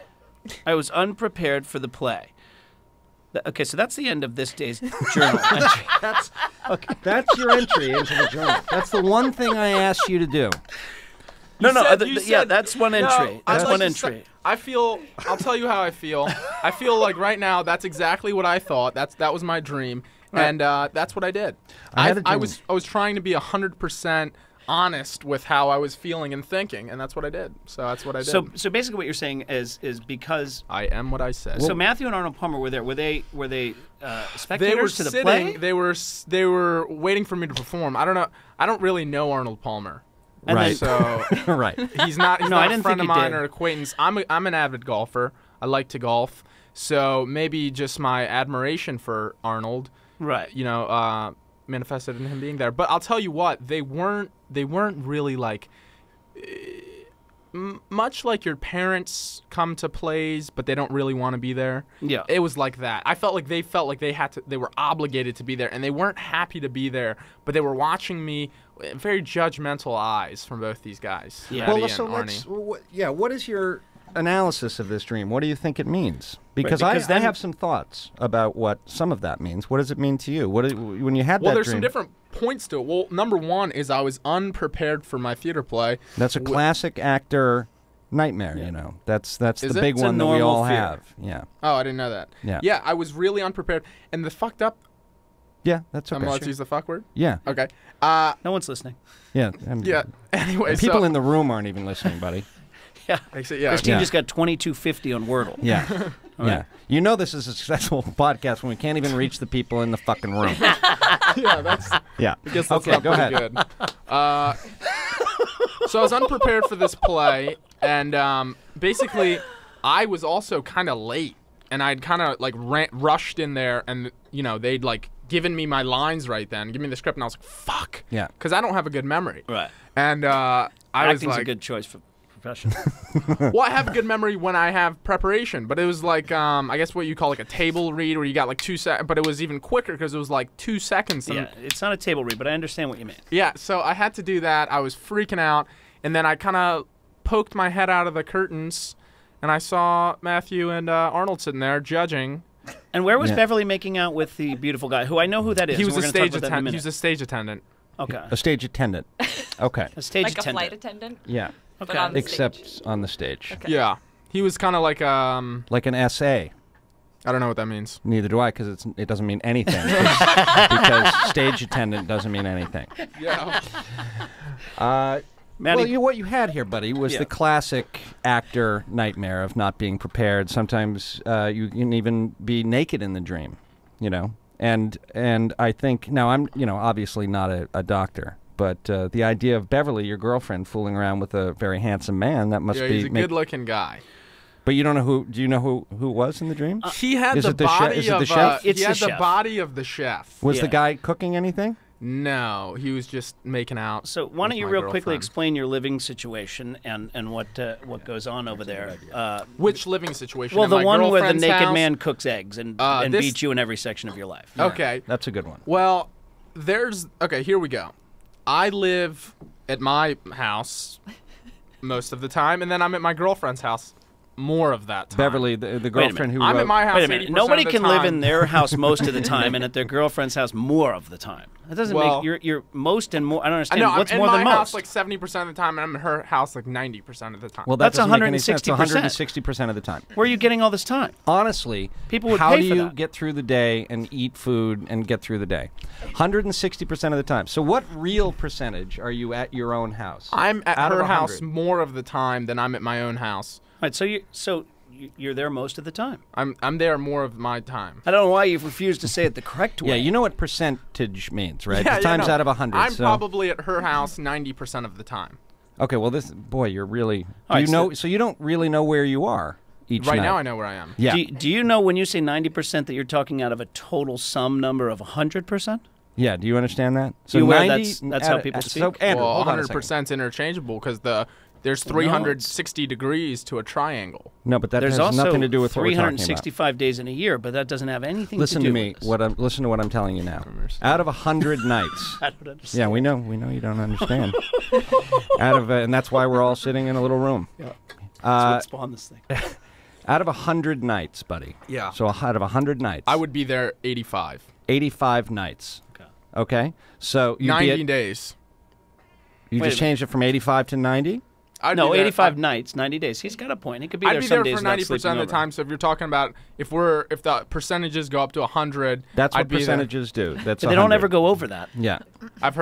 I was unprepared for the play. Okay, so that's the end of this day's journal entry. That's your entry into the journal. That's the one thing I asked you to do. That's one entry. That's one entry. I'll tell you how I feel. I feel like right now that's exactly what I thought. That was my dream, and that's what I did. I was trying to be 100% honest with how I was feeling and thinking, and that's what I did. So that's what I did. So basically, what you're saying is because I am what I said. So Matthew and Arnold Palmer were there. Were they spectators to the play? They were waiting for me to perform. I don't know. I don't really know Arnold Palmer. Right. So Right. he's not I a didn't friend think of you mine did. or acquaintance. I'm an avid golfer. I like to golf. So maybe just my admiration for Arnold, Right. manifested in him being there. But I'll tell you what, they weren't really like much like your parents come to plays, but they don't really want to be there. Yeah. It was like that. I felt like they were obligated to be there, and they weren't happy to be there, but they were watching me with very judgmental eyes from both these guys. Yeah. Maddie Well, so and let's. Arnie. What is your analysis of this dream? What do you think it means? Because, because I then- have some thoughts about what some of that means. What does it mean to you? When you had Well, that there's dream? some different points to it. Well, number one is I was unprepared for my theater play. That's a classic actor nightmare. That's the Is it? big It's a one that we normal all fear. have. Yeah. Oh, I didn't know that. Yeah. Yeah, I was really unprepared. And the fucked up, Yeah, that's okay. let's use the fuck word? Yeah. Okay. No one's listening. Yeah. Yeah. Anyway, People so, in the room aren't even listening, buddy. Yeah. yeah. Christine Yeah. just got 2250 on Wordle. Yeah. Yeah. You know this is a successful podcast when we can't even reach the people in the fucking room. yeah, that's. Yeah. I guess that's Okay, not go pretty ahead. good. So I was unprepared for this play, and basically, I was also kind of late, and I'd kind of like rushed in there, and they'd like given me my lines right then, give me the script, and I was like, fuck. Yeah. Because I don't have a good memory. Right. And I was Acting's like, a good choice for profession. well, I have a good memory when I have preparation, but it was like, I guess what you call like a table read, where you got like 2 seconds, but it was even quicker because it was like 2 seconds. Yeah, it's not a table read, but I understand what you mean. Yeah, so I had to do that. I was freaking out, and then I kind of poked my head out of the curtains, and I saw Matthew and Arnold sitting there judging. And where was Beverly making out with the beautiful guy, who I know who that is? He was and a we're gonna talk stage about that in a attendant. minute. He was a stage attendant. Okay. A stage attendant. Okay. A stage Like attendant. a flight attendant. Yeah. But Okay. on the Except stage. on the stage. Okay. Yeah, he was kind of like Like an SA. I don't know what that means. Neither do I, because it doesn't mean anything. Because stage attendant doesn't mean anything. Yeah. Maddie, Well, what you had here, buddy, was Yeah. the classic actor nightmare of not being prepared. Sometimes you can even be naked in the dream, you know. And I think now I'm obviously not a doctor, but the idea of Beverly, your girlfriend, fooling around with a very handsome man, that must Yeah, be. he's a good-looking guy. But you don't know who? Do you know who it was in the dream? He had Is the it the chef? body Is it of the chef? It's he the had the chef. body of the chef. Was the yeah. guy cooking anything? No, he was just making out. so why don't with you my real quickly girlfriend. explain your living situation and what goes on over there? Which living situation? Well, At the my one where the girlfriend's naked house? man cooks eggs and this- beats you in every section of your life. Okay. That's a good one. Well, okay, here we go. I live at my house most of the time, and then I'm at my girlfriend's house more of that time. Beverly, the girlfriend who I'm wrote, at my house Wait a minute. 80% Nobody of the can time. live in their house most of the time and at their girlfriend's house more of the time. That doesn't Well- make you're most and more. I don't I understand. know, What's I'm more in my than house most? like 70% of the time, and I'm at her house like 90% of the time. well, that That's doesn't make any sense. 160%. 160% of the time. Where are you getting all this time? Honestly, People would how pay do for you that. get through the day and eat food and get through the day? 160% of the time. So what real percentage are you at your own house? I'm at Out of her 100. house more of the time than I'm at my own house. All right, so you're there most of the time. I'm there more of my time. I don't know why you've refused to say it the correct way. Yeah, you know what percentage means, right? Yeah, It's times no. out of 100. I'm so. probably at her house 90% of the time. Okay, well, boy, you're really. Do All right, you know? so- So you don't really know where you are each Right night. now, I know where I am. Yeah. Do you know when you say 90% that you're talking out of a total sum number of 100%? Yeah. Do you understand that? So You aware 90 that's how people So, speak? Andrew, Well, hold on a 100% second. is interchangeable because there's 360 degrees to a triangle. No, but that There's has also nothing to do with what we're talking about. 365 days in a year, but that doesn't have anything Listen to do to me. with this. Listen to what I'm telling you now. Out of 100 nights. I don't understand. Yeah, we know you don't understand. And that's why we're all sitting in a little room. That's what spawned this thing. Out of 100 nights, buddy. Yeah. So out of 100 nights. I would be there 85. 85 nights. Okay. Okay. So you'd 90 be at, days. you Wait a just changed it from 85 to 90. I'd No, be there, 85 nights, 90 days. He's got a point. He could be I'd there be some there days for without 90% of sleeping the over. time. So if you're talking about if the percentages go up to 100, That's I'd what be there. percentages do. That's But they don't 100. ever go over that. Yeah. I've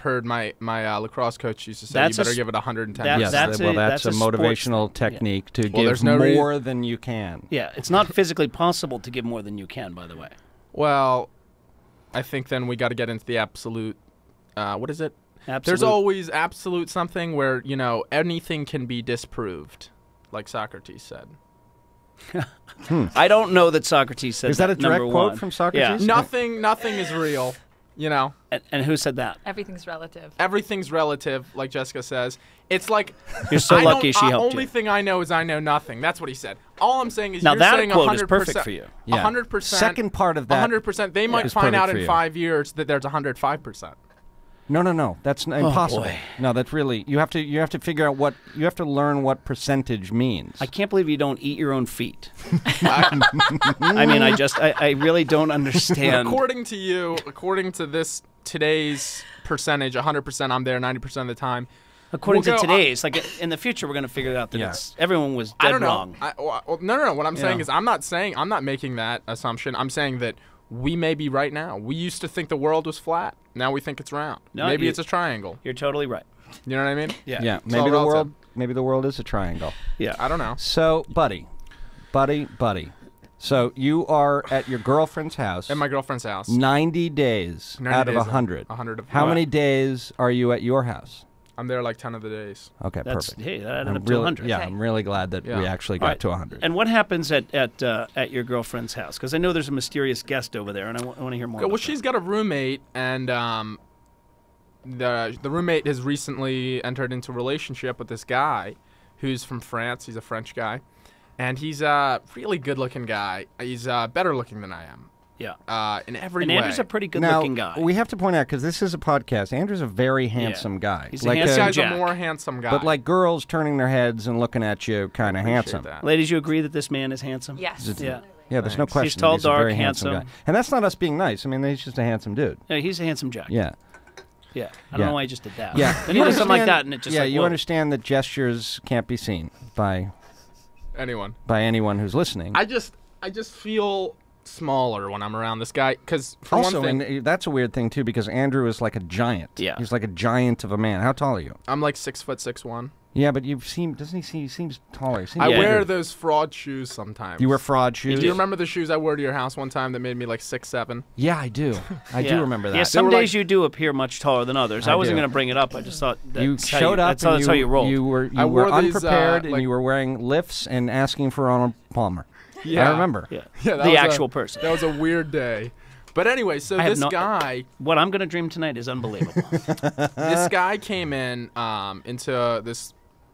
heard my lacrosse coach used to say That's you a better s- give it 110. that- Yes. that's well, a- that's that's a a sports motivational thing. Yeah. technique to Well, give there's no rea- more than you can. Yeah, it's not physically possible to give more than you can, by the way. Well, I think then we got to get into the absolute. What is it? Absolute. There's always absolute something where anything can be disproved, like Socrates said. I don't know that Socrates said Is that a direct number quote one. from Socrates? Yeah. Nothing is real. And who said that? Everything's relative. Everything's relative, like Jessica says. It's like You're so I lucky don't- she helped only you. thing I know is I know nothing. That's what he said. All I'm saying is Now you're that saying quote is 100%, perfect for you. Yeah. 100%. Second part of that 100%. They might is find perfect out for in you. 5 years that there's 105%. No. That's impossible. boy. No, that's really you have to figure out what you have to learn what percentage means. I can't believe you don't eat your own feet. I mean, I really don't understand. According to you, according to today's percentage, 100%, I'm there 90% of the time. According We'll to go- today's, like in the future, we're going to figure out that Yeah. everyone was dead I don't know. wrong. No. What I'm saying Yeah. is I'm not making that assumption. I'm saying that we may be right now. We used to think the world was flat. Now we think it's round. No, Maybe you- it's a triangle. You're totally right. You know what I mean? yeah, all maybe relative. the world is a triangle. Yeah. I don't know. So, buddy. So you are at your girlfriend's house. At my girlfriend's house. 90 days 90 out of days 100. 100 of How what? many days are you at your house? I'm there like 10 of the days. Okay, That's perfect. hey, that added I'm up to really, 100. yeah, Okay. I'm really glad that we Yeah. actually All got right. to 100. And what happens at your girlfriend's house? Because I know there's a mysterious guest over there, and I want to hear more. Well, about she's got a roommate, and the roommate has recently entered into a relationship with this guy who's from France. He's a French guy, and he's a really good-looking guy. He's better looking than I am. Yeah. In every And way. Andrew's a pretty now, good-looking guy. we have to point out, because this is a podcast, Andrew's a very handsome guy. He's a like handsome This guy's Jack. a more handsome guy. But like girls turning their heads and looking at you, kind of Appreciate handsome. that. Ladies, you agree that this man is handsome? Yes. Yeah. Yeah, there's no Thanks. question. He's tall, that a dark, very handsome handsome. guy. And that's not us being nice. I mean, he's just a handsome dude. Yeah, he's a handsome Jack. Yeah. Yeah. I Yeah. don't know why he just did that. Yeah. Then he did something like that, and it just yeah, like, you whoa. understand that gestures can't be seen by Anyone. anyone who's listening. I just feel smaller when I'm around this guy because for also, one thing, and that's a weird thing too, because Andrew is like a giant. Yeah. He's like a giant of a man. How tall are you? I'm like 6'6". Yeah, but doesn't he seems taller. He seems I Yeah. wear bigger. those fraud shoes sometimes. You wear fraud shoes? Do you remember the shoes I wore to your house one time that made me like 6'7"? Yeah, I do. I do remember that. Yeah, some were days like- you do appear much taller than others. I I wasn't do. going to bring it up. I just thought You that's how showed up That's how, and that's how you rolled. You were I wore these, unprepared and like- you were wearing lifts and asking for Arnold Palmer. Yeah. I remember. yeah. Yeah, that The was actual person. That was a weird day. But anyway, so I have this no- guy, What I'm going to dream tonight is unbelievable. this guy came in into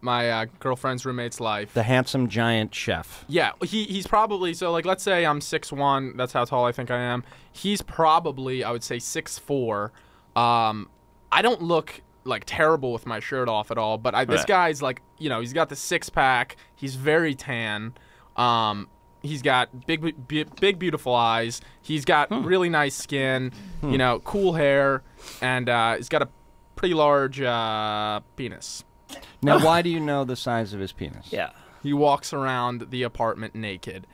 my girlfriend's roommate's life. The handsome giant chef. Yeah, he's probably so like let's say I'm 6'1", that's how tall I think I am. He's probably I would say 6'4". I don't look like terrible with my shirt off at all, but this Right. guy's like, he's got the six pack. He's very tan. He's got big beautiful eyes. He's got really nice skin, cool hair, and he's got a pretty large penis. Now, why do you know the size of his penis? yeah. He walks around the apartment naked.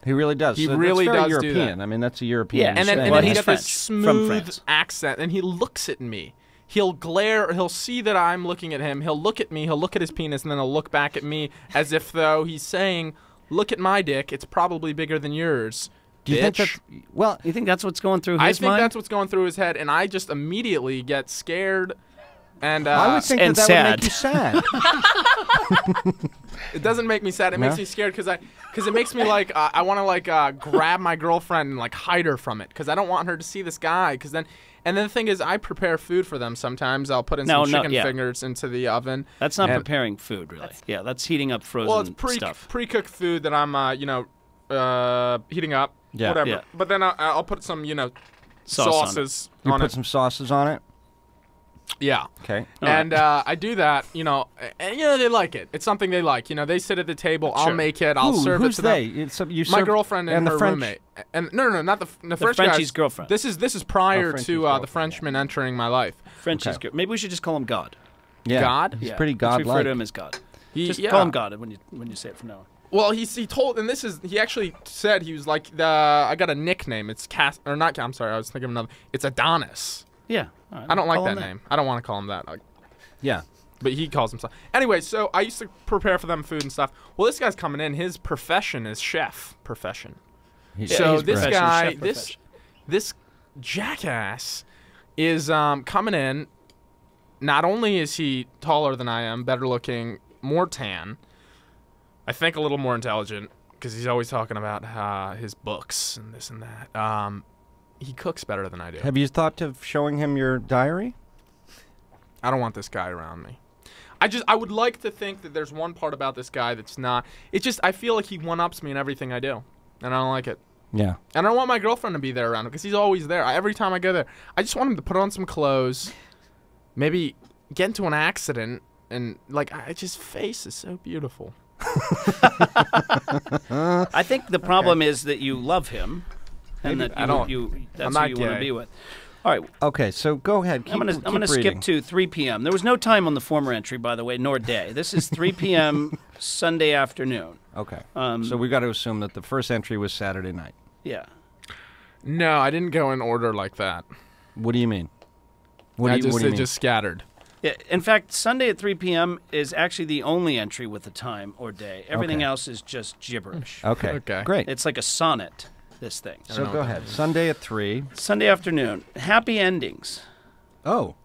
He really does. He So really that's very does do European. that. I mean, that's a European Yeah, And then, thing. and Well, then he he's got French, this from smooth France. accent, and he looks at me. He'll glare. He'll see that I'm looking at him. He'll look at me. He'll look at his penis, and then he'll look back at me as if though he's saying, "Look at my dick. It's probably bigger than yours." Do you bitch. think that's... Well, You think that's what's going through I his think mind? that's what's going through his head, and I just immediately get scared. And I would think and that would make sad. you sad. it doesn't make me sad. It No? makes me scared because it makes me like I want to like grab my girlfriend and like hide her from it because I don't want her to see this guy. And then the thing is, I prepare food for them sometimes. I'll put in some chicken fingers into the oven. That's not and- preparing food, really. Yeah, that's heating up frozen Well, it's stuff. pre-cooked food that I'm heating up. Yeah. Whatever. Yeah. But then I'll put some Sauce on it. sauces You on put it. some sauces on it? Yeah. Okay. And I do that, and they like it. It's something they like. They sit at the table. I'll Sure. make it. I'll serve who's it to they? them. It's, you My serve- girlfriend and the her French, roommate. And no, not the French Frenchie's guy's girlfriend. This is prior Frenchie's to the girlfriend, Frenchman entering my life. French is Okay. good. Maybe we should just call him God. Yeah. God? He's Yeah, pretty let's refer godlike. to him as God. He, Just yeah. call him God when you say it from now on. Well, he told, and he actually said he was like I got a nickname. It's I'm sorry, I was thinking of another. It's Adonis. Yeah. All right, I don't like call that him name. I don't want to call him that. Yeah. But he calls himself. Anyway, so I used to prepare for them food and stuff. Well, this guy's coming in. His profession is chef profession. He's- So he's this great. guy, chef this jackass is coming in. Not only is he taller than I am, better looking, more tan, I think a little more intelligent because he's always talking about his books and this and that. He cooks better than I do. Have you thought of showing him your diary? I don't want this guy around me. I would like to think that there's one part about this guy that's not. It's just I feel like he one-ups me in everything I do, and I don't like it. Yeah. And I don't want my girlfriend to be there around him because he's always there. Every time I go there, I just want him to put on some clothes, maybe get into an accident, and his face is so beautiful. I think the problem is that you love him, and Maybe- that I don't- that's I'm who not you want to gay. be with. All right, Okay, so go ahead. I'm gonna skip to 3 p.m. There was no time on the former entry, by the way, nor day. This is 3 p.m. Sunday afternoon. Okay. Um, So we got to assume that the first entry was Saturday night. Yeah. No, I didn't go in order like that. What do you mean? What It do you mean? just scattered. Yeah, in fact, Sunday at 3 p.m. is actually the only entry with a time or day. Everything Okay. else is just gibberish. Okay. Okay. Great. It's like a sonnet, this thing. So know go what that ahead. Sunday at 3. Sunday afternoon. Happy endings. Oh.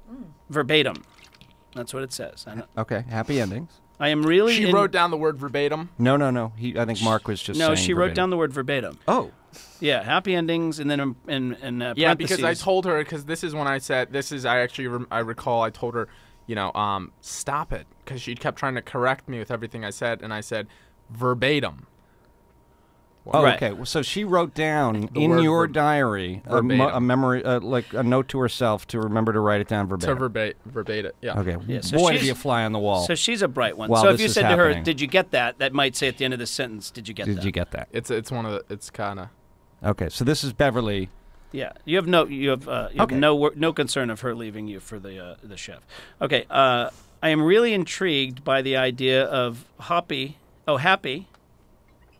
Verbatim. That's what it says. Okay, happy endings. I am really. She wrote down the word verbatim. No. I think Mark was just saying No, she wrote verbatim. down the word verbatim. Oh. Yeah, happy endings, and then in Yeah, because I parentheses- told her, because this is when I said, I recall I told her, stop it, because she kept trying to correct me with everything I said, and I said verbatim. Oh, Right. okay. So she wrote down The in word your diary verbatim. a memory, like a note to herself to remember to write it down To verbatim. verbate it, yeah. Okay. Yeah, so Boy, she's- to be a fly on the wall. So she's a bright one. While So if this you is said to her, happening. "Did you get that?" That might say at the end of the sentence, "Did you get that?" Did you get that? It's one of the, it's kind of. Okay. So this is Beverly. Yeah, you have no Okay. no concern of her leaving you for the chef. Okay, I am really intrigued by the idea of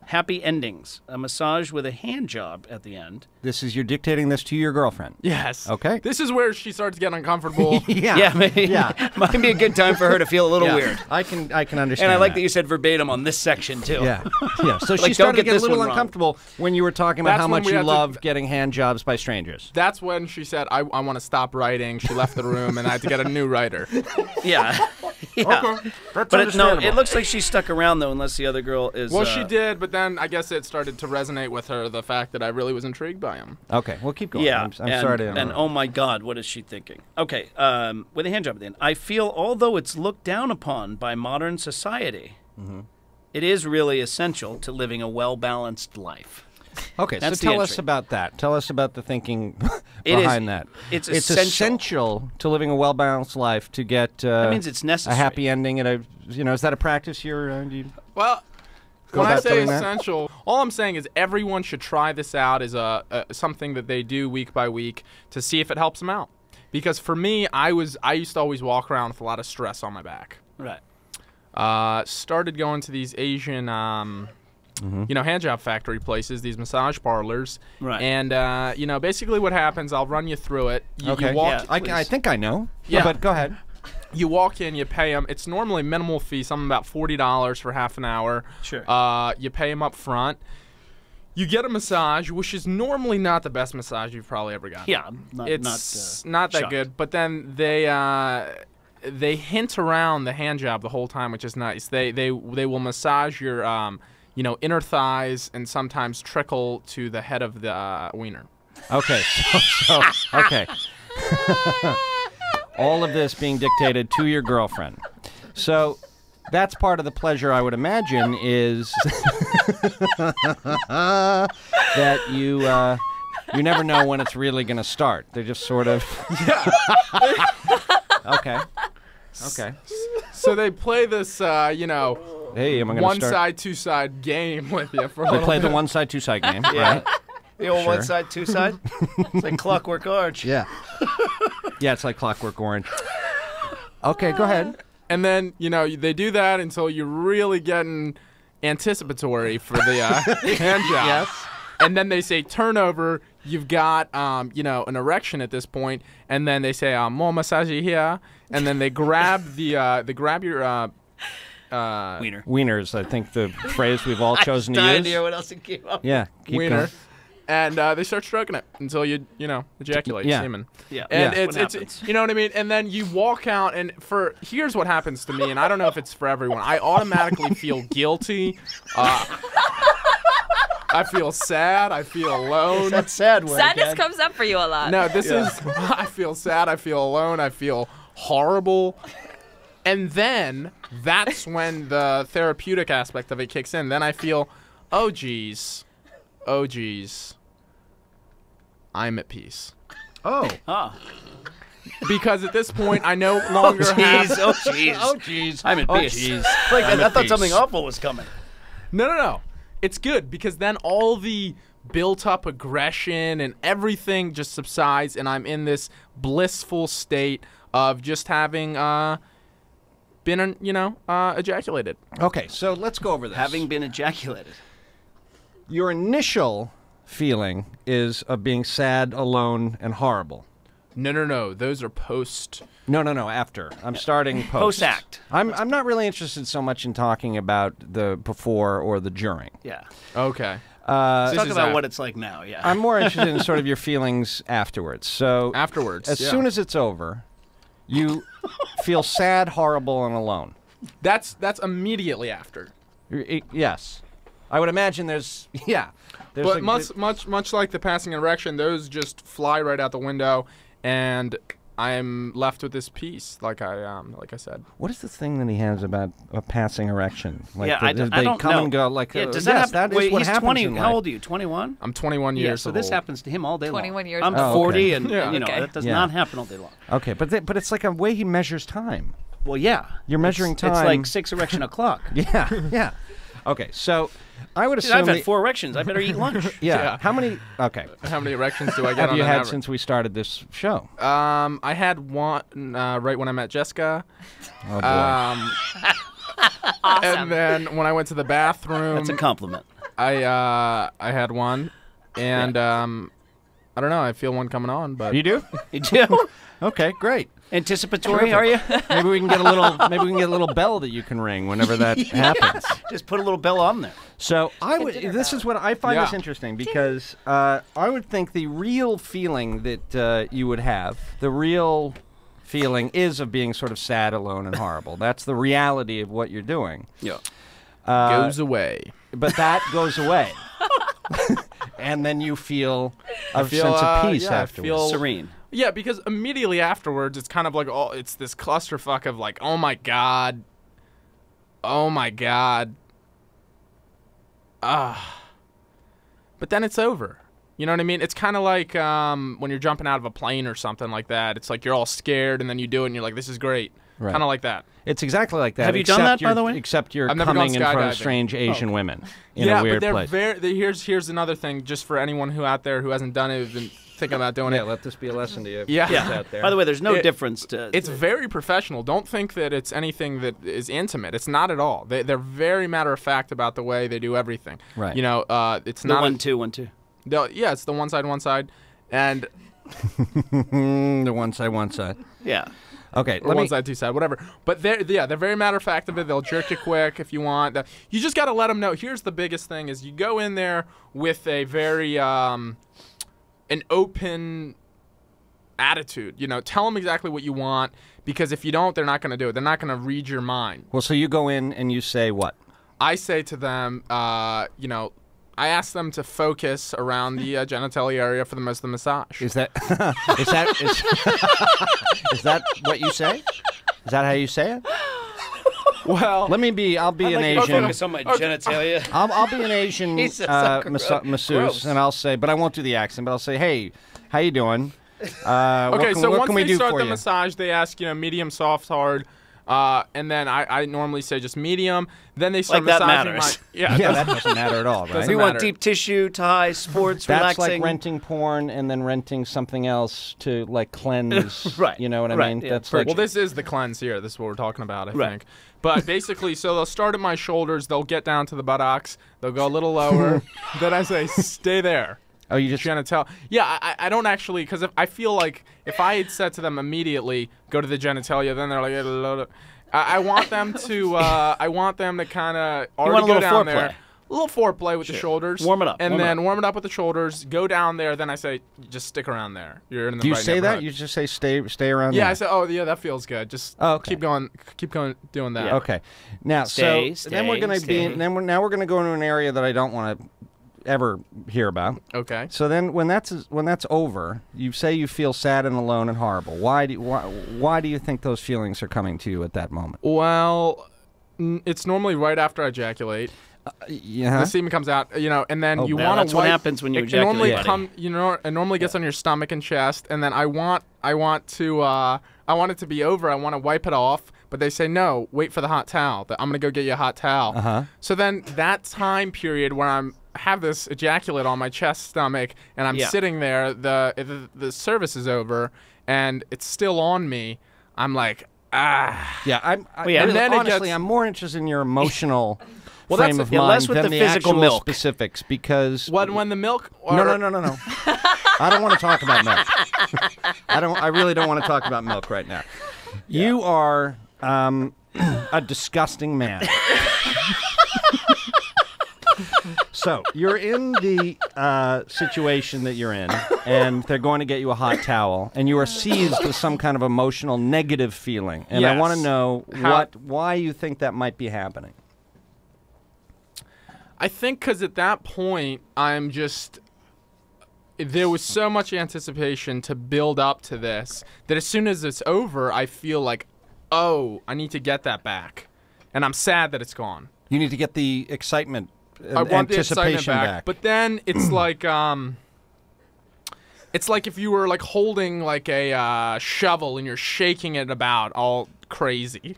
happy endings. A massage with a hand job at the end. This is you're dictating this to your girlfriend. Yes. Okay. This is where she starts getting uncomfortable. Yeah, maybe, Yeah. might be a good time for her to feel a little weird. I can understand. And I like that you said verbatim on this section too. Yeah. Yeah. So Like, she don't started to get get a this little one wrong. uncomfortable when you were talking about That's how when much we you had to- love getting hand jobs by strangers. That's when she said, I want to stop writing. She left the room, and I had to get a new writer. Yeah. Yeah. Okay. That's But it looks like she stuck around though, unless the other girl is. Well, she did, but then I guess it started to resonate with her, the fact that I really was intrigued by him. Okay. Well, keep going. Yeah, I'm and, sorry to and interrupt. oh my God, what is she thinking? Okay, with a hand job at the end. I feel, although it's looked down upon by modern society, it is really essential to living a well-balanced life. Okay, That's so the tell us entry. about that. Tell us about the thinking It is- behind that. it's essential to living a well-balanced life to get That means it's a necessary. happy ending. And is that a practice you're? Do you Well, go when I about say doing that? essential, all I'm saying is everyone should try this out as something that they do week by week to see if it helps them out. Because for me, I used to always walk around with a lot of stress on my back. Right. Started going to these Asian, hand job factory places, these massage parlors. Right. And, basically what happens, I'll run you through it. You Okay. walk, Yeah. I think I know. Yeah. But go ahead. You walk in, you pay them. It's normally minimal fee, something about $40 for half an hour. Sure. You pay them up front. You get a massage, which is normally not the best massage you've probably ever gotten. Yeah. It's not that shocked. good. But then they hint around the hand job the whole time, which is nice. They will massage your inner thighs and sometimes trickle to the head of the wiener. Okay. So okay. All of this being dictated to your girlfriend. So that's part of the pleasure, I would imagine, is that you never know when it's really going to start. They're just sort of. Okay. Okay. So they play this, Hey, am I going to one start? side, two side game with you for a They little play bit. the one side, two side game, Yeah. right? The old Sure. one side, two side. It's like Clockwork Orange. Yeah. Yeah, it's like Clockwork Orange. Okay, go ahead. And then, they do that until you're really getting anticipatory for the hand job. Yes. And then they say turnover. You've got, an erection at this point. And then they say, more massage here. And then they grab they grab your, Wiener. Wieners, I think the phrase we've all chosen to Dying use. to hear what else it came up. Yeah, keep wiener. going. And they start stroking it until you ejaculate Yeah. semen. Yeah. And That's what it's happens. you know what I mean? And then you walk out and here's what happens to me, and I don't know if it's for everyone. I automatically feel guilty. I feel sad. I feel alone. That's sad word. Sadness Dad. comes up for you a lot. No, this is I feel sad. I feel alone. I feel horrible. And then that's when the therapeutic aspect of it kicks in. Then I feel, oh geez, I'm at peace. Oh. Oh. Because at this point, I no longer have. Oh, jeez. Oh, jeez. I'm in Oh, peace. jeez. Like, I'm I at thought peace. something awful was coming. No. It's good because then all the built-up aggression and everything just subsides, and I'm in this blissful state of just having been, ejaculated. Okay, so let's go over this. Having been ejaculated. Your initial feeling is of being sad, alone, and horrible. No. Those are post. No, after. I'm starting post. Post-act. I'm not really interested so much in talking about the before or the during. Yeah. Okay. Let's This talk is about that. what it's like now. Yeah. I'm more interested in sort of your feelings afterwards. So Afterwards. as yeah. soon as it's over, You feel sad, horrible, and alone. That's immediately after. Yes. I would imagine there's But much like the passing erection, those just fly right out the window, and I'm left with this peace, like I said. What is the thing that he has about a passing erection? Like I don't come know. and go. Like, does that happen? That is Wait, what he's happens 20. in How life. old are you? 21. I'm 21 years so old. this happens to him all day long. 21 years I'm old. 40, okay. and Yeah. you know Okay. that does Yeah. not happen all day long. Okay, but it's like a way he measures time. Well, yeah. You're measuring It's time. like 6 erection o'clock. Yeah, yeah. Okay, so I would Dude, assume I've had 4 erections. I better eat lunch. Yeah. Yeah. How many? Okay. How many erections do I get Have on you an had average? since we started this show? I had one right when I met Jessica. Oh boy. Awesome. And then when I went to the bathroom, That's a compliment. I had one, and I don't know. I feel one coming on, but you do? You do? Okay, great. Anticipatory, are you? Maybe we can get a little bell that you can ring whenever that happens. Just put a little bell on there. So this is what I find this interesting because I would think the real feeling that you would have, the real feeling is of being sort of sad, alone, and horrible. That's the reality of what you're doing. Yeah. goes away. But that goes away. And then you feel a sense of peace afterwards. Serene. Yeah, because immediately afterwards, it's kind of like, it's this clusterfuck of like, oh my god, but then it's over. You know what I mean? It's kind of like when you're jumping out of a plane or something like that. It's like you're all scared, and then you do it, and you're like, this is great. Right. Kind of like that. It's exactly like that. Have you done that, by the way? Except you're I've never coming gone in front of skydiving. strange Asian women in yeah, a weird but they're place. here's another thing, just for anyone who out there who hasn't done it, who's been thinking about doing Yeah, it. let this be a lesson to you. Yeah. kids out there. By the way, there's no It- difference to. It's very professional. Don't think that it's anything that is intimate. It's not at all. They're very matter of fact about the way they do everything. Right. You know, it's the not 1-2-1-2. Yeah, it's the one side, and the one side. Yeah. Okay, or one side, two side, whatever. But they're very matter of fact of it. They'll jerk you quick if you want. You just got to let them know. Here's the biggest thing: is you go in there with a very an open attitude. You know, tell them exactly what you want, because if you don't, they're not going to do it. They're not going to read your mind. Well, so you go in and you say what? I say to them, you know, I ask them to focus around the genitalia area for the most of the massage. Is that is that what you say? Is that how you say it? Well, I'll be an Asian. Focus on my genitalia. I'll be an Asian Jesus, so masseuse, gross. and I'll say, but I won't do the accent. But I'll say, hey, how you doing? okay, so what once can we they do start for the you? massage, they ask, you know, medium, soft, hard, and then I normally say just medium. Then they start Like that massaging matters. Yeah, that doesn't matter at all, right? Doesn't We want matter. deep tissue, Thai, sports, That's relaxing. like renting porn and then renting something else to like cleanse. Right, You know what I right, mean? yeah, That's purge. like Well, this is the cleanse here. This is what we're talking about, I Right. think. But basically, so they'll start at my shoulders. They'll get down to the buttocks. They'll go a little lower. Then I say, stay there. oh, you just Genital. Yeah, I don't actually, because I feel like if I had said to them immediately, go to the genitalia, then they're like, I want them to, kind of already want a go little down foreplay. there. A little foreplay with the shoulders. Warm it up, And warm it then up. warm it up with the shoulders. Go down there. Then I say, just stick around there. You're in the do you right say that? neighborhood. You just say stay around Yeah, there? I say, oh, yeah, that feels good. Just Oh, okay. keep going, doing that. Yeah. Okay. Now, Stay, then we're stay, going to stay. be now we're going to go into an area that I don't want to ever hear about. Okay. So then when that's over, you say you feel sad and alone and horrible. Why do you think those feelings are coming to you at that moment? Well, it's normally right after I ejaculate. Yeah. The semen comes out, you know, and then you yeah, want to that's what happens when you it normally ejaculate, buddy. it normally gets on your stomach and chest, and then I want it to be over. I want to wipe it off, but they say no. Wait for the hot towel. I'm gonna go get you a hot towel. Uh-huh. So then that time period where I have this ejaculate on my chest, stomach, and I'm Yeah. sitting there, the service is over, and it's still on me. I'm like, ah. Yeah, yeah. And then it honestly, gets- I'm more interested in your emotional Well, frame that's- of yeah, mind less with than the the physical actual milk. specifics because When the milk. no. I don't want to talk about milk. I really don't want to talk about milk right now. You are a disgusting man. So you're in the situation that you're in, and they're going to get you a hot towel, and you are seized with some kind of emotional negative feeling. And I want to know why you think that might be happening. I think because at that point, there was so much anticipation to build up to this that as soon as it's over, I feel like, oh, I need to get that back. And I'm sad that it's gone. You need to get the excitement, I want the anticipation excitement back. But then it's like, if you were like holding like a shovel and you're shaking it about all crazy.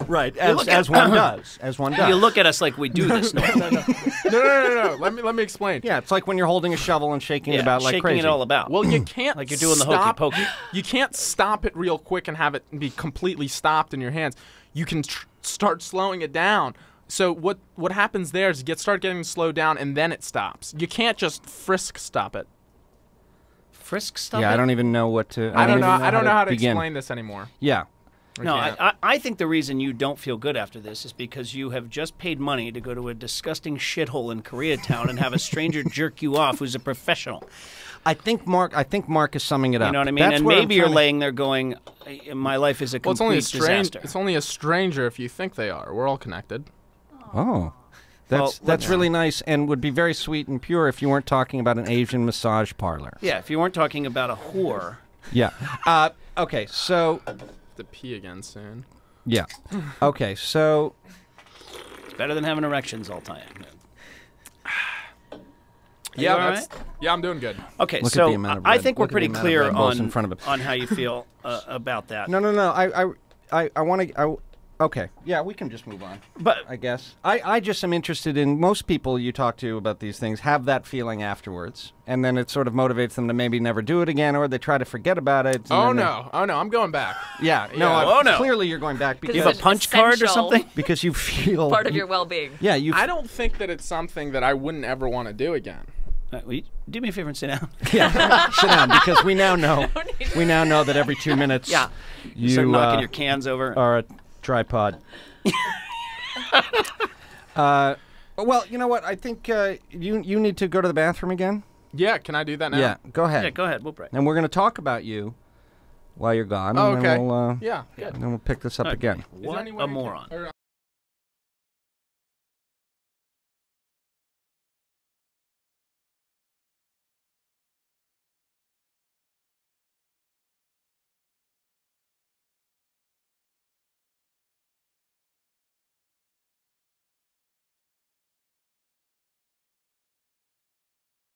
Right, as one does. As one does. You look at us like we do this. No. Let me explain. Yeah, it's like when you're holding a shovel and shaking it about like shaking crazy. it all about. Well, you can't like you're doing the hokey pokey. You can't stop it real quick and have it be completely stopped in your hands. You can start slowing it down. So what happens there is start getting slowed down and then it stops. You can't just frisk stop it. Frisk stop Yeah, it? I don't even know what to. I don't know how to begin. explain this anymore. Yeah. No, I think the reason you don't feel good after this is because you have just paid money to go to a disgusting shithole in Koreatown and have a stranger jerk you off who's a professional. I think Mark is summing it up. You know what I mean? That's and where maybe you're I'm laying there going, my life is a complete disaster. It's only a stranger if you think they are. We're all connected. Oh. That's really nice and would be very sweet and pure if you weren't talking about an Asian massage parlor. Yeah, if you weren't talking about a whore. Yeah. Okay, so... To pee again soon. Yeah. Okay, so... It's better than having erections all the time. Yeah, I'm doing good. Okay, Look at so the amount of I red- think we're look at pretty the amount of clear red balls in front of it. on how you feel about that. No. I want to... Okay. Yeah, we can just move on. But I guess. I just am interested in most people you talk to about these things have that feeling afterwards. And then it sort of motivates them to maybe never do it again or they try to forget about it. Oh, no, I'm going back. Yeah. No, Oh, no. Clearly you're going back because you have a punch card or something? Because you feel... Part of your well-being. Yeah, I don't think that it's something that I wouldn't ever want to do again. Will you do me a favor and sit down? Yeah, sit down because we now know that every 2 minutes you start knocking your cans over. Are a tripod. Well, you know what? I think you need to go to the bathroom again. Yeah, can I do that now? Yeah, go ahead. Yeah, go ahead. We'll break. And we're going to talk about you while you're gone. Oh, and okay. then we'll, Yeah, good. then we'll pick this up again. Is there What any way a I can- moron. or